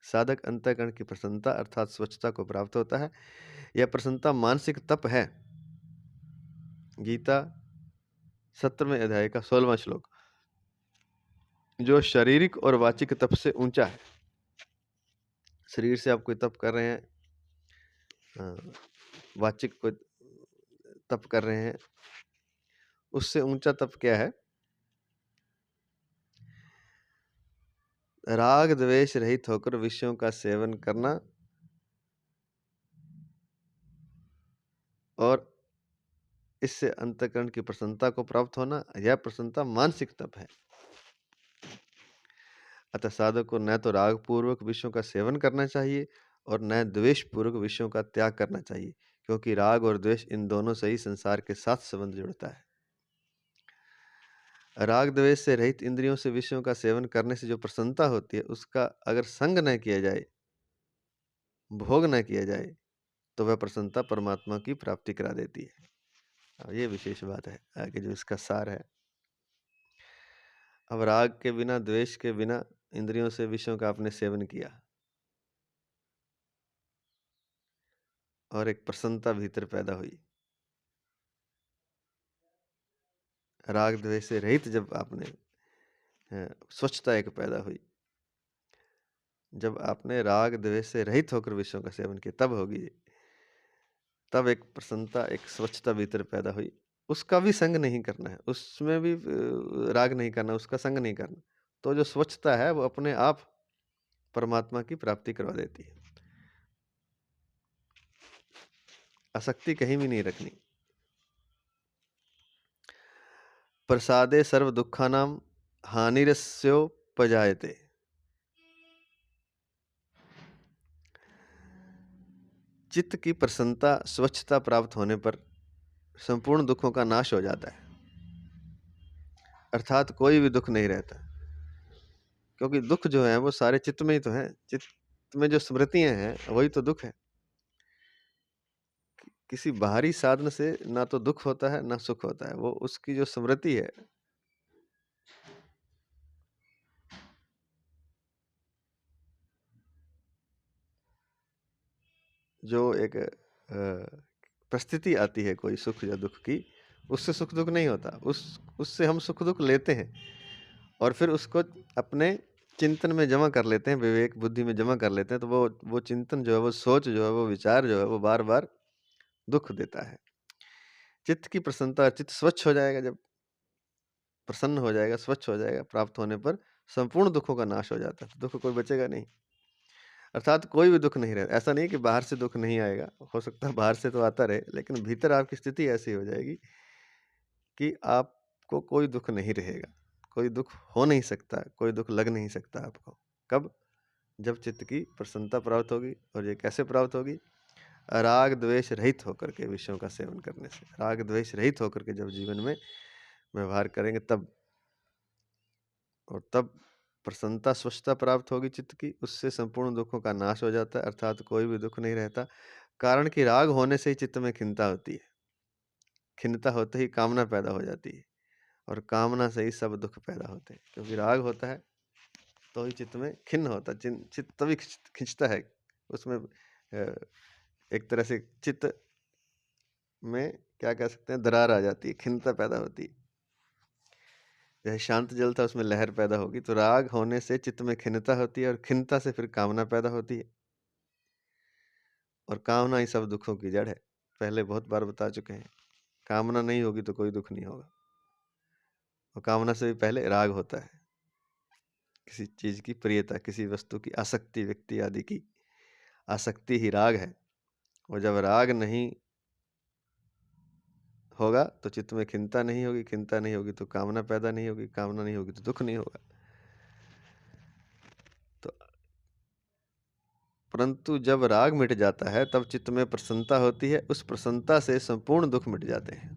साधक अंतःकरण की प्रसन्नता अर्थात स्वच्छता को प्राप्त होता है। यह प्रसन्नता मानसिक तप है। गीता 17वें अध्याय का 16वां श्लोक, जो शारीरिक और वाचिक तप से ऊंचा है। शरीर से आप कोई तप कर रहे हैं, वाचिक कोई तप कर रहे हैं, उससे ऊंचा तप क्या है? राग द्वेष रहित होकर विषयों का सेवन करना, और इससे अंतःकरण की प्रसन्नता को प्राप्त होना। यह प्रसन्नता मानसिक तप है। अतः साधक को न तो राग पूर्वक विषयों का सेवन करना चाहिए और न द्वेष पूर्वक विषयों का त्याग करना चाहिए, क्योंकि राग और द्वेष इन दोनों से ही संसार के साथ संबंध जुड़ता है। राग द्वेष से रहित इंद्रियों से विषयों का सेवन करने से जो प्रसन्नता होती है, उसका अगर संग न किया जाए, भोग न किया जाए, तो वह प्रसन्नता परमात्मा की प्राप्ति करा देती है। और ये विशेष बात है आगे जो इसका सार है। अब राग के बिना, द्वेष के बिना इंद्रियों से विषयों का आपने सेवन किया और एक प्रसन्नता भीतर पैदा हुई। राग द्वेष से रहित जब आपने स्वच्छता एक पैदा हुई, जब आपने राग द्वेष से रहित होकर विषयों का सेवन किया, तब होगी, तब एक प्रसन्नता, एक स्वच्छता भीतर पैदा हुई। उसका भी संग नहीं करना है, उसमें भी राग नहीं करना, उसका संग नहीं करना। तो जो स्वच्छता है वो अपने आप परमात्मा की प्राप्ति करवा देती है। आसक्ति कहीं भी नहीं रखनी। प्रसादे सर्व दुखानां हानिरस्योपजायते, चित्त की प्रसन्नता, स्वच्छता प्राप्त होने पर संपूर्ण दुखों का नाश हो जाता है, अर्थात कोई भी दुख नहीं रहता। क्योंकि दुख जो है वो सारे चित्त में ही तो है। चित्त में जो स्मृतियां हैं वही तो दुख है। किसी बाहरी साधन से ना तो दुख होता है ना सुख होता है, वो उसकी जो स्मृति है, जो एक परिस्थिति आती है कोई सुख या दुख की, उससे सुख दुख नहीं होता, उससे हम सुख दुख लेते हैं और फिर उसको अपने चिंतन में जमा कर लेते हैं, विवेक बुद्धि में जमा कर लेते हैं। तो वो चिंतन जो है, वो सोच जो है, वो विचार जो है, वो बार बार दुख देता है। चित्त की प्रसन्नता, चित्त स्वच्छ हो जाएगा जब, प्रसन्न हो जाएगा, स्वच्छ हो जाएगा, प्राप्त होने पर संपूर्ण दुखों का नाश हो जाता है, तो दुख कोई बचेगा नहीं। अर्थात कोई भी दुख नहीं रहता। ऐसा नहीं कि बाहर से दुख नहीं आएगा, हो सकता है बाहर से तो आता रहे, लेकिन भीतर आपकी स्थिति ऐसी हो जाएगी कि आपको कोई दुख नहीं रहेगा, कोई दुख हो नहीं सकता, कोई दुख लग नहीं सकता आपको। कब? जब चित्त की प्रसन्नता प्राप्त होगी। और ये कैसे प्राप्त होगी? राग द्वेष रहित होकर के विषयों का सेवन करने से। राग द्वेष रहित होकर के जब जीवन में व्यवहार करेंगे तब, और तब प्रसन्नता स्वच्छता प्राप्त होगी चित्त की, उससे संपूर्ण दुखों का नाश हो जाता है, अर्थात कोई भी दुख नहीं रहता। कारण कि राग होने से ही चित्त में खिन्नता होती है, खिन्नता होते ही कामना पैदा हो जाती है, और कामना से ही सब दुख पैदा होते हैं। क्योंकि राग होता है तो ही चित्त में खिन्न होता है, चित्त तभी खिंचता है उसमें। एक तरह से चित्त में क्या कह सकते हैं, दरार आ जाती है, खिन्नता पैदा होती है। जैसे शांत जल था, उसमें लहर पैदा होगी, तो राग होने से चित्त में खिन्नता होती है, और खिन्नता से फिर कामना पैदा होती है, और कामना ही सब दुखों की जड़ है। पहले बहुत बार बता चुके हैं, कामना नहीं होगी तो कोई दुख नहीं होगा, और कामना से भी पहले राग होता है, किसी चीज की प्रियता, किसी वस्तु की आसक्ति, व्यक्ति आदि की आसक्ति ही राग है। और जब राग नहीं होगा तो चित्त में खिन्नता नहीं होगी, खिन्नता नहीं होगी तो कामना पैदा नहीं होगी, कामना नहीं होगी तो दुख नहीं होगा। तो परंतु जब राग मिट जाता है तब चित्त में प्रसन्नता होती है, उस प्रसन्नता से संपूर्ण दुख मिट जाते हैं।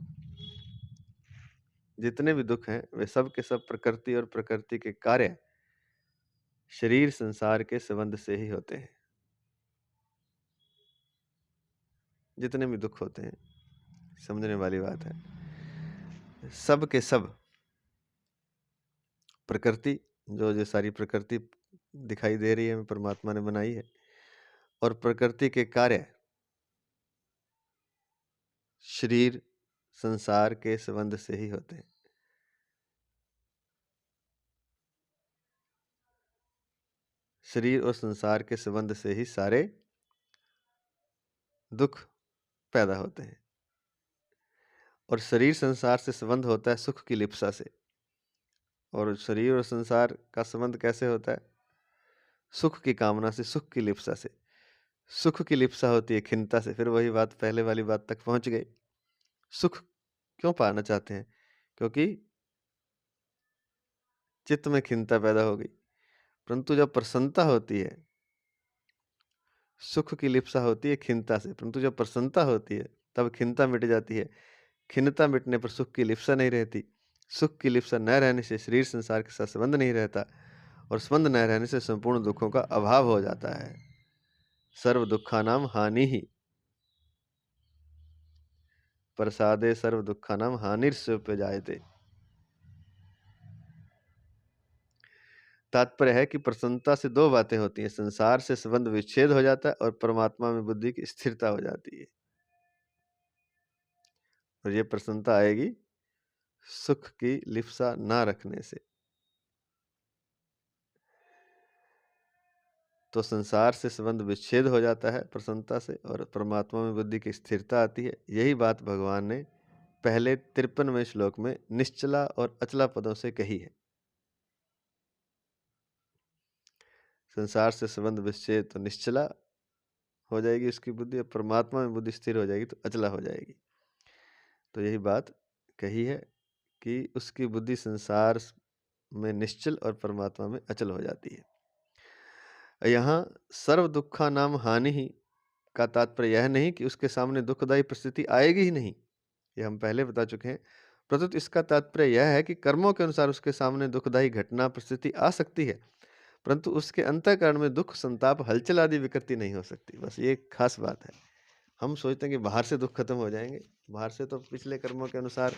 जितने भी दुख हैं वे सब के सब प्रकृति और प्रकृति के कार्य, शरीर संसार के संबंध से ही होते हैं। जितने भी दुख होते हैं, समझने वाली बात है, सब के सब प्रकृति, जो जो सारी प्रकृति दिखाई दे रही है परमात्मा ने बनाई है, और प्रकृति के कार्य शरीर संसार के संबंध से ही होते हैं। शरीर और संसार के संबंध से ही सारे दुख पैदा होते हैं। और शरीर संसार से संबंध होता है सुख की लिप्सा से। और शरीर और संसार का संबंध कैसे होता है? सुख की कामना से, सुख की लिप्सा से। सुख की लिप्सा होती है खिन्नता से। फिर वही बात, पहले वाली बात तक पहुंच गए। सुख क्यों पाना चाहते हैं? क्योंकि चित्त में खिन्नता पैदा हो गई। परंतु जब प्रसन्नता होती है, सुख की लिप्सा होती है खिन्नता से, परंतु जब प्रसन्नता होती है तब खिन्नता मिट जाती है। खिन्नता मिटने पर सुख की लिप्सा नहीं रहती। सुख की लिप्सा न रहने से शरीर संसार के साथ संबंध नहीं रहता, और संबंध न रहने से संपूर्ण दुखों का अभाव हो जाता है। सर्व दुखानाम हानि ही, प्रसादे सर्व दुखानाम हानिर्स्योपजायते। तात्पर्य है कि प्रसन्नता से दो बातें होती हैं, संसार से संबंध विच्छेद हो जाता है और परमात्मा में बुद्धि की स्थिरता हो जाती है। और ये प्रसन्नता आएगी सुख की लिप्सा ना रखने से। तो संसार से संबंध विच्छेद हो जाता है प्रसन्नता से, और परमात्मा में बुद्धि की स्थिरता आती है। यही बात भगवान ने पहले 53वें श्लोक में निश्चला और अचला पदों से कही है। संसार से संबंध विच्छेद तो निश्चला हो जाएगी उसकी बुद्धि, और परमात्मा में बुद्धि स्थिर हो जाएगी तो अचला हो जाएगी। तो यही बात कही है कि उसकी बुद्धि संसार में निश्चल और परमात्मा में अचल हो जाती है। यहाँ सर्व दुखा नाम हानि ही का तात्पर्य यह नहीं कि उसके सामने दुखदायी परिस्थिति आएगी ही नहीं, ये हम पहले बता चुके हैं। प्रत्युत इसका तात्पर्य यह है कि कर्मों के अनुसार उसके सामने दुखदायी घटना परिस्थिति आ सकती है, परंतु उसके अंतःकरण में दुख, संताप, हलचल आदि विकृति नहीं हो सकती। बस ये एक खास बात है। हम सोचते हैं कि बाहर से दुख खत्म हो जाएंगे, बाहर से तो पिछले कर्मों के अनुसार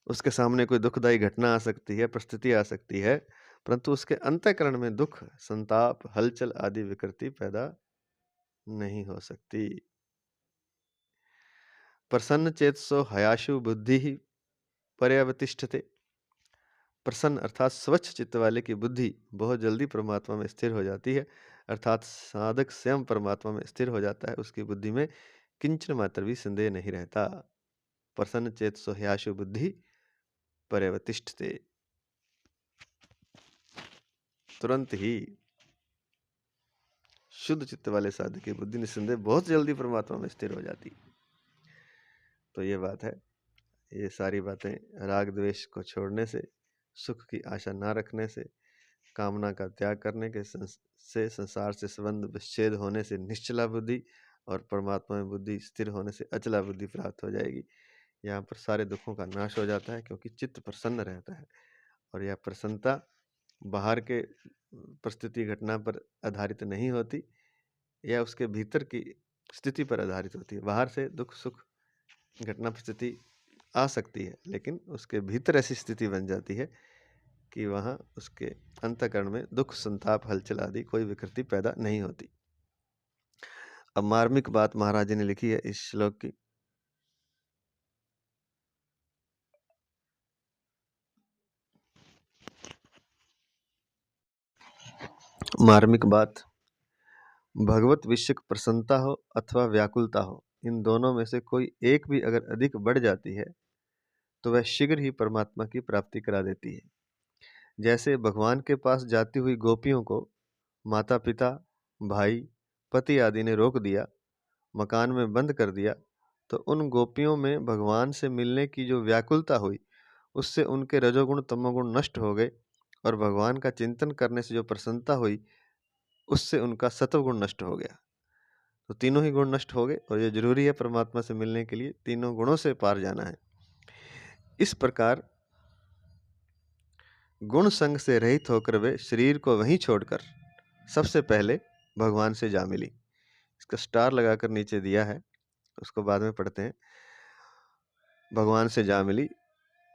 उसके सामने कोई दुखदायी घटना आ सकती है, परिस्थिति आ सकती है, परंतु उसके अंतःकरण में दुख, संताप, हलचल आदि विकृति पैदा नहीं हो सकती। प्रसन्न चेतसो हयाशु बुद्धि ही पर्यवतिष्ठते। प्रसन्न अर्थात स्वच्छ चित्त वाले की बुद्धि बहुत जल्दी परमात्मा में स्थिर हो जाती है, अर्थात साधक स्वयं परमात्मा में स्थिर हो जाता है, उसकी बुद्धि में किंचन मात्र भी संदेह नहीं रहता। प्रसन्न चेतसो हयाशु बुद्धि पर्यवतिष्ठते। तुरंत ही शुद्ध चित्त वाले साधक की बुद्धि निस्संदेह बहुत जल्दी परमात्मा में स्थिर हो जाती। तो ये बात है। ये सारी बातें राग द्वेष को छोड़ने से, सुख की आशा ना रखने से, कामना का त्याग करने के से, संसार से संबंध विच्छेद होने से निश्चला बुद्धि, और परमात्मा में बुद्धि स्थिर होने से अचला बुद्धि प्राप्त हो जाएगी। यहाँ पर सारे दुखों का नाश हो जाता है, क्योंकि चित्त प्रसन्न रहता है। और यह प्रसन्नता बाहर के परिस्थिति घटना पर आधारित नहीं होती, यह उसके भीतर की स्थिति पर आधारित होती है। बाहर से दुख सुख घटना परिस्थिति आ सकती है, लेकिन उसके भीतर ऐसी स्थिति बन जाती है कि वहाँ उसके अंतःकरण में दुख संताप हलचल आदि कोई विकृति पैदा नहीं होती। अब मार्मिक बात महाराज जी ने लिखी है इस श्लोक की। मार्मिक बात, भगवत विषयक प्रसन्नता हो अथवा व्याकुलता हो, इन दोनों में से कोई एक भी अगर अधिक बढ़ जाती है तो वह शीघ्र ही परमात्मा की प्राप्ति करा देती है। जैसे भगवान के पास जाती हुई गोपियों को माता पिता, भाई, पति आदि ने रोक दिया, मकान में बंद कर दिया, तो उन गोपियों में भगवान से मिलने की जो व्याकुलता हुई, उससे उनके रजोगुण तमोगुण नष्ट हो गए, और भगवान का चिंतन करने से जो प्रसन्नता हुई, उससे उनका सत्वगुण नष्ट हो गया। तो तीनों ही गुण नष्ट हो गए, और ये जरूरी है परमात्मा से मिलने के लिए, तीनों गुणों से पार जाना है। इस प्रकार गुण संग से रहित होकर वे शरीर को वहीं छोड़कर सबसे पहले भगवान से जा मिली। इसका स्टार लगाकर नीचे दिया है, उसको बाद में पढ़ते हैं। भगवान से जा मिली,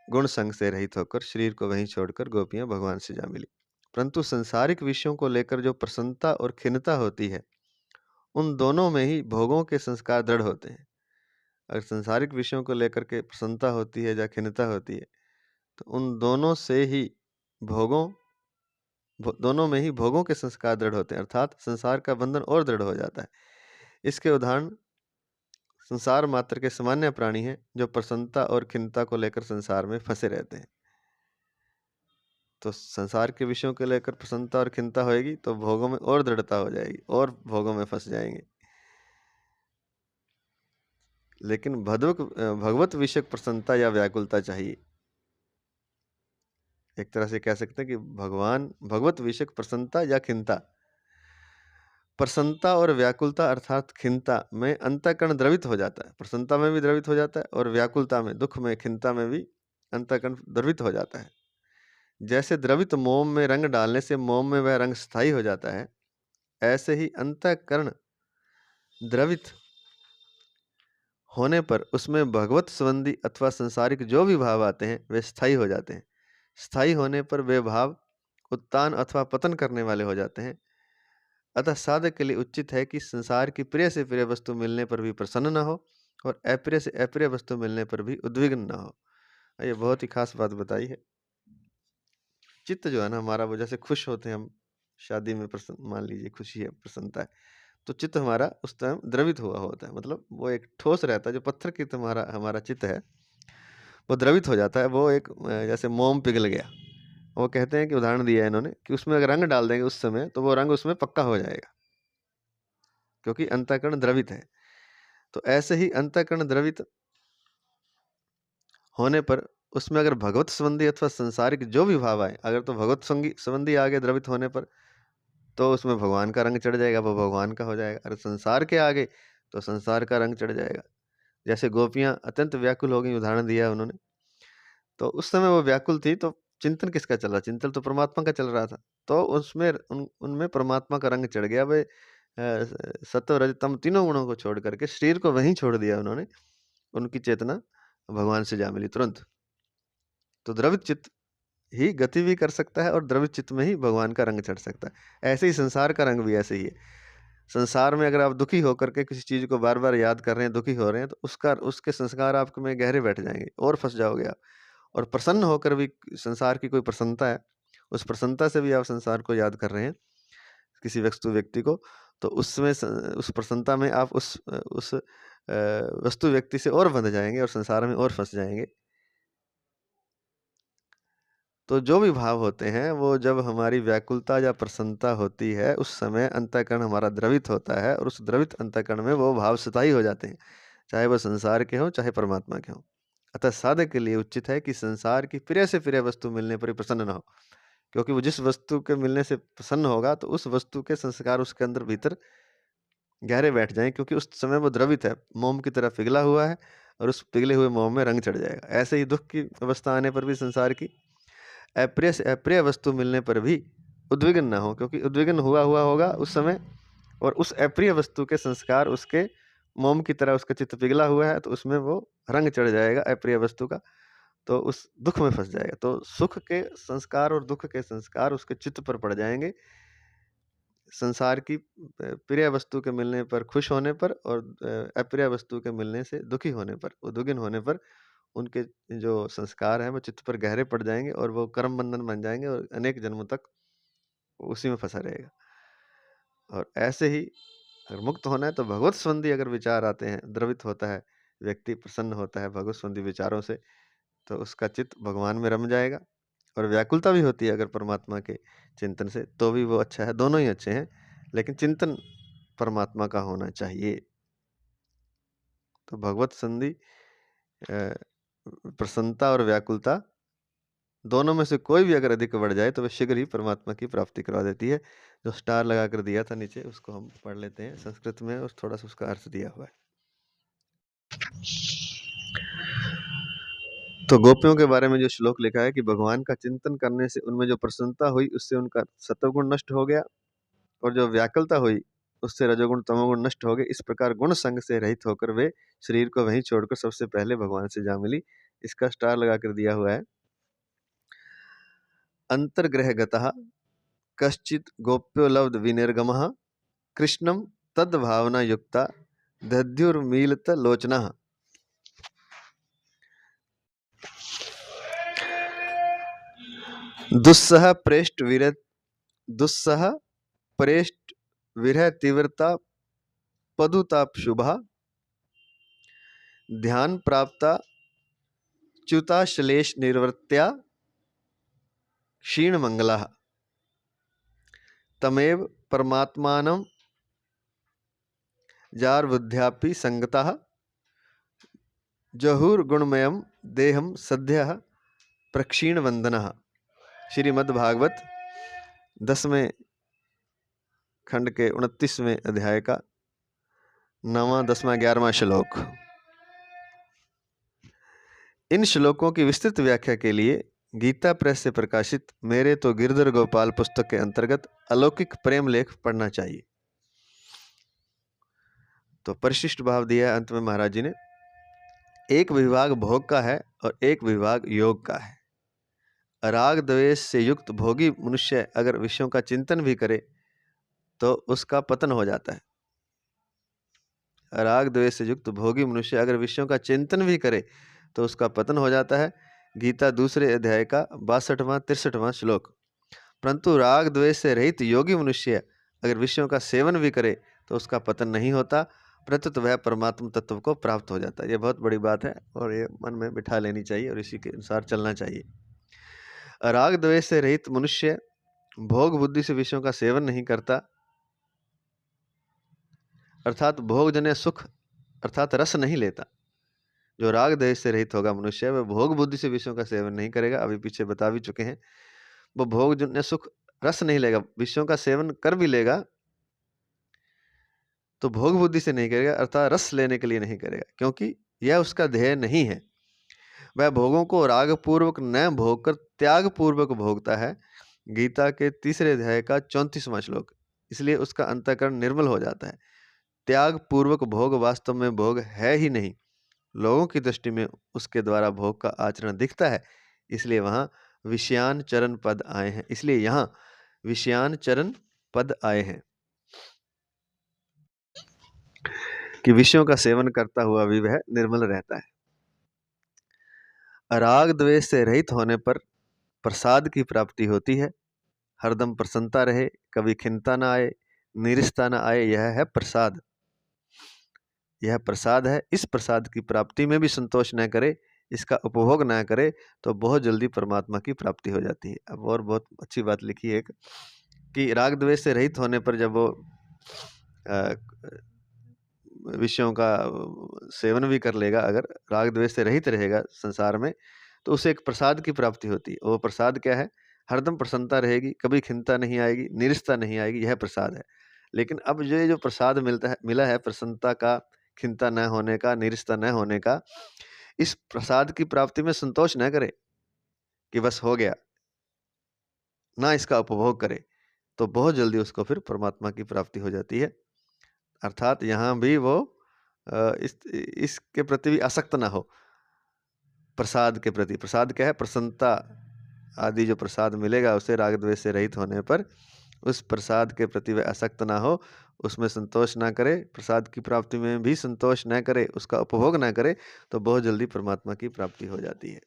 गुण संग से रहित होकर शरीर को वहीं छोड़कर गोपियां भगवान से जा मिली। परंतु संसारिक विषयों को लेकर जो प्रसन्नता और खिन्नता होती है, उन दोनों में ही भोगों के संस्कार दृढ़ होते हैं। अगर संसारिक विषयों को लेकर के प्रसन्नता होती है या खिन्नता होती है, तो उन दोनों से ही दोनों में ही भोगों के संस्कार दृढ़ होते हैं, अर्थात संसार का बंधन और दृढ़ हो जाता है। इसके उदाहरण संसार मात्र के सामान्य प्राणी हैं, जो प्रसन्नता और खिन्नता को लेकर संसार में फंसे रहते हैं। तो संसार के विषयों को लेकर प्रसन्नता और खिन्नता होगी तो भोगों में और दृढ़ता हो जाएगी, और भोगों में फंस जाएंगे। लेकिन भगवत विषयक प्रसन्नता या व्याकुलता चाहिए। एक तरह से कह सकते हैं कि भगवत विषयक प्रसन्नता या खिन्नता। प्रसन्नता और व्याकुलता अर्थात खिन्नता में अंतःकरण द्रवित हो जाता है, प्रसन्नता में भी द्रवित हो जाता है, और व्याकुलता में, दुख में, खिन्नता में भी अंतःकरण द्रवित हो जाता है। जैसे द्रवित मोम में रंग डालने से मोम में वह रंग स्थायी हो जाता है, ऐसे ही अंतःकरण द्रवित होने पर उसमें भगवत संबंधी अथवा संसारिक जो भी भाव आते हैं वे स्थायी हो जाते हैं। स्थायी होने पर वे भाव उत्तान अथवा पतन करने वाले हो जाते हैं। अतः साधक के लिए उचित है कि संसार की प्रिय से प्रिय वस्तु मिलने पर भी प्रसन्न न हो, और अप्रिय से अप्रिय वस्तु मिलने पर भी उद्विग्न न हो। ये बहुत ही खास बात बताई है। चित्त जो है ना हमारा, वो जैसे खुश होते हैं हम शादी में, प्रसन्न मान लीजिए खुशी है, प्रसन्नता है, तो चित्त हमारा उस टाइम द्रवित हुआ होता है, मतलब वो एक ठोस रहता है। जो पत्थर की तुम्हारा हमारा चित्त है वो द्रवित हो जाता है, वो एक जैसे मोम पिघल गया। वो कहते हैं कि उदाहरण दिया है इन्होंने कि उसमें अगर रंग डाल देंगे उस समय, तो वो रंग उसमें पक्का हो जाएगा, क्योंकि अंतःकरण द्रवित है। तो ऐसे ही अंतःकरण द्रवित होने पर उसमें अगर भगवत संबंधी अथवा संसारिक जो भी भाव आए, अगर तो भगवत संबंधी आगे द्रवित होने पर तो उसमें भगवान का रंग चढ़ जाएगा, वो भगवान का हो जाएगा। अगर संसार के आगे तो संसार का रंग चढ़ जाएगा। जैसे गोपियां अत्यंत व्याकुल हो गई, उदाहरण दिया उन्होंने, तो उस समय वो व्याकुल थी, तो चिंतन किसका चल रहा? चिंतन तो परमात्मा का चल रहा था। तो उसमें उनमें परमात्मा का रंग चढ़ गया। वे सत्व रज तम तीनों गुणों को छोड़ करके शरीर को वहीं छोड़ दिया उन्होंने। उनकी चेतना भगवान से जा मिली तुरंत। तो द्रवित चित्त ही गति भी कर सकता है, और द्रवित चित्त में ही भगवान का रंग चढ़ सकता है। ऐसे ही संसार का रंग भी ऐसे ही है। संसार में अगर आप दुखी होकर के किसी चीज को बार बार याद कर रहे हैं, दुखी हो रहे हैं, तो उसके संस्कार आप में गहरे बैठ जाएंगे और फंस जाओगे आप। और प्रसन्न होकर भी संसार की कोई प्रसन्नता है, उस प्रसन्नता से भी आप संसार को याद कर रहे हैं, किसी व्यक्ति को, तो उसमें उस प्रसन्नता में आप उस वस्तु व्यक्ति से और बंध जाएंगे और संसार में और फंस जाएंगे। तो जो भी भाव होते हैं वो जब हमारी व्याकुलता या प्रसन्नता होती है उस समय अंतःकरण हमारा द्रवित होता है और उस द्रवित अंतःकरण में वो भाव स्थायी हो जाते हैं, चाहे वह संसार के हों चाहे परमात्मा के हों। अतः साधक के लिए उचित है कि संसार की प्रिय से प्रिय वस्तु मिलने पर ही प्रसन्न न हो, क्योंकि वो जिस वस्तु के मिलने से प्रसन्न होगा तो उस वस्तु के संस्कार उसके अंदर भीतर गहरे बैठ जाएं, क्योंकि उस समय वो द्रवित है, मोम की तरह पिघला हुआ है और उस पिघले हुए मोम में रंग चढ़ जाएगा। ऐसे ही दुख की अवस्था आने पर भी संसार की अप्रिय से अप्रिय वस्तु मिलने पर भी उद्विग्न ना हो, क्योंकि उद्विग्न हुआ हुआ होगा उस समय और उस अप्रिय वस्तु के संस्कार उसके मोम की तरह उसका चित्त पिघला हुआ है तो उसमें वो रंग चढ़ जाएगा अप्रिय वस्तु का, तो उस दुख में फंस जाएगा। तो सुख के संस्कार और दुख के संस्कार उसके चित्त पर पड़ जाएंगे, संसार की प्रिय वस्तु के मिलने पर खुश होने पर और अप्रिय वस्तु के मिलने से दुखी होने पर, उद्विग्न होने पर उनके जो संस्कार हैं वो चित्त पर गहरे पड़ जाएंगे और वो कर्म बंधन बन जाएंगे और अनेक जन्मों तक उसी में फंसा रहेगा। और ऐसे ही अगर मुक्त होना है तो भगवत संबंधी अगर विचार आते हैं, द्रवित होता है व्यक्ति, प्रसन्न होता है भगवत संबंधी विचारों से, तो उसका चित्त भगवान में रम जाएगा। और व्याकुलता भी होती है अगर परमात्मा के चिंतन से, तो भी वो अच्छा है, दोनों ही अच्छे हैं, लेकिन चिंतन परमात्मा का होना चाहिए। तो भगवत संधि प्रसन्नता और व्याकुलता दोनों में से कोई भी अगर अधिक बढ़ जाए तो वह शीघ्र ही परमात्मा की प्राप्ति करवा देती है। जो स्टार लगा कर दिया था नीचे उसको हम पढ़ लेते हैं संस्कृत में और थोड़ा सा उसका अर्थ दिया हुआ है। तो गोपियों के बारे में जो श्लोक लिखा है कि भगवान का चिंतन करने से उनमें जो प्रसन्नता हुई उससे उनका सत्वगुण नष्ट हो गया और जो व्याकुलता हुई उससे रजोगुण तमोगुण नष्ट हो गए। इस प्रकार गुण संग से रहित होकर वे शरीर को वहीं छोड़कर सबसे पहले भगवान से जा मिली। इसका स्टार लगा कर दिया हुआ है। अंतर्ग्रह गतः कश्चित गोप्यो लब्ध विनिर्गमः कृष्णम तद भावना युक्ता दध्युर्मीलित लोचना। दुस्सह प्रेष्ट विरह तीव्रता पदुताप शुभा ध्यान प्राप्ता च्युताश्लेष निर्वृत्त्या क्षीण मंगला तमेव परमात्मानं जार बुद्ध्यापि संगतः जहुर्गुणमयं देहम सद्यः प्रक्षीण वंदनः। श्रीमद् भागवत 10वें खंड के 29वें अध्याय का 9वां 10वां 11वां श्लोक। इन श्लोकों की विस्तृत व्याख्या के लिए गीता प्रेस से प्रकाशित मेरे तो गिरधर गोपाल पुस्तक के अंतर्गत अलौकिक प्रेम लेख पढ़ना चाहिए। तो परिशिष्ट भाव दिया है अंत में महाराज जी ने। एक विभाग भोग का है और एक विभाग योग का है। राग द्वेष से युक्त भोगी मनुष्य अगर विषयों का चिंतन भी करे तो उसका पतन हो जाता है। राग द्वेष से युक्त भोगी मनुष्य अगर विषयों का चिंतन भी करे तो उसका पतन हो जाता है। गीता 2 अध्याय का 62वां 63वां श्लोक। परंतु राग द्वेष से रहित योगी मनुष्य अगर विषयों का सेवन भी करे तो उसका पतन नहीं होता, प्रत्युत वह परमात्मा तत्व को प्राप्त हो जाता है। ये बहुत बड़ी बात है और ये मन में बिठा लेनी चाहिए और इसी के अनुसार चलना चाहिए। राग द्वेष से रहित मनुष्य भोग बुद्धि से विषयों का सेवन नहीं करता, अर्थात भोगजन्य सुख अर्थात रस नहीं लेता। जो राग द्वेष से रहित होगा मनुष्य वह भोग बुद्धि से विषयों का सेवन नहीं करेगा, अभी पीछे बता भी चुके हैं। वो भोगजन्य सुख रस नहीं लेगा, विषयों का सेवन कर भी लेगा तो भोग बुद्धि से नहीं करेगा, अर्थात रस लेने के लिए नहीं करेगा, क्योंकि यह उसका ध्येय नहीं है। वह भोगों को राग पूर्वक न भोग कर त्याग पूर्वक भोगता है। गीता के 3 अध्याय का 34वां श्लोक। इसलिए उसका अंतःकरण निर्मल हो जाता है। त्याग पूर्वक भोग वास्तव में भोग है ही नहीं, लोगों की दृष्टि में उसके द्वारा भोग का आचरण दिखता है, इसलिए वहां विषयान चरण पद आए हैं। इसलिए यहाँ विषयान चरण पद आए हैं कि विषयों का सेवन करता हुआ भी वह निर्मल रहता है। राग द्वेष से रहित होने पर प्रसाद की प्राप्ति होती है। हरदम प्रसन्नता रहे, कभी खिन्नता न आए, नीरसता न आए, यह है प्रसाद। यह प्रसाद है। इस प्रसाद की प्राप्ति में भी संतोष न करे, इसका उपभोग ना करे तो बहुत जल्दी परमात्मा की प्राप्ति हो जाती है। अब और बहुत अच्छी बात लिखी है एक, कि राग द्वेष से रहित होने पर जब वो विषयों का सेवन भी कर लेगा, अगर राग द्वेष से रहित रहेगा संसार में, तो उसे एक प्रसाद की प्राप्ति होती है। वो प्रसाद क्या है? हरदम प्रसन्नता रहेगी, कभी खिन्नता नहीं आएगी, निराशा नहीं आएगी, यह प्रसाद है। लेकिन अब ये जो प्रसाद मिला है प्रसन्नता का, खिन्नता न होने का, निराशा न होने का, इस प्रसाद की प्राप्ति में संतोष न करे कि बस हो गया, ना इसका उपभोग करे, तो बहुत जल्दी उसको फिर परमात्मा की प्राप्ति हो जाती है। अर्थात यहाँ भी वो इसके प्रति भी आसक्त ना हो, प्रसाद के प्रति। प्रसाद क्या है? प्रसन्नता आदि जो प्रसाद मिलेगा उसे राग द्वेष से रहित होने पर, उस प्रसाद के प्रति वह आसक्त ना हो, उसमें संतोष ना करे, प्रसाद की प्राप्ति में भी संतोष ना करे, उसका उपभोग ना करे, तो बहुत जल्दी परमात्मा की प्राप्ति हो जाती है।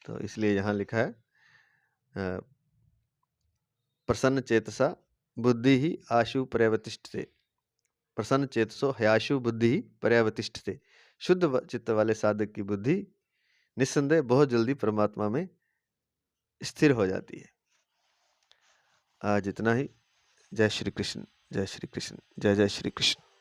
तो इसलिए यहाँ लिखा है प्रसन्न चेतसा बुद्धि ही आशु पर्यवतिष्ठते। प्रसन्न चेतसो हयाशु बुद्धि ही पर्यवतिष्ठते। शुद्ध चित्त वाले साधक की बुद्धि निस्संदेह बहुत जल्दी परमात्मा में स्थिर हो जाती है। आज इतना ही। जय श्री कृष्ण, जय श्री कृष्ण, जय जय श्री कृष्ण।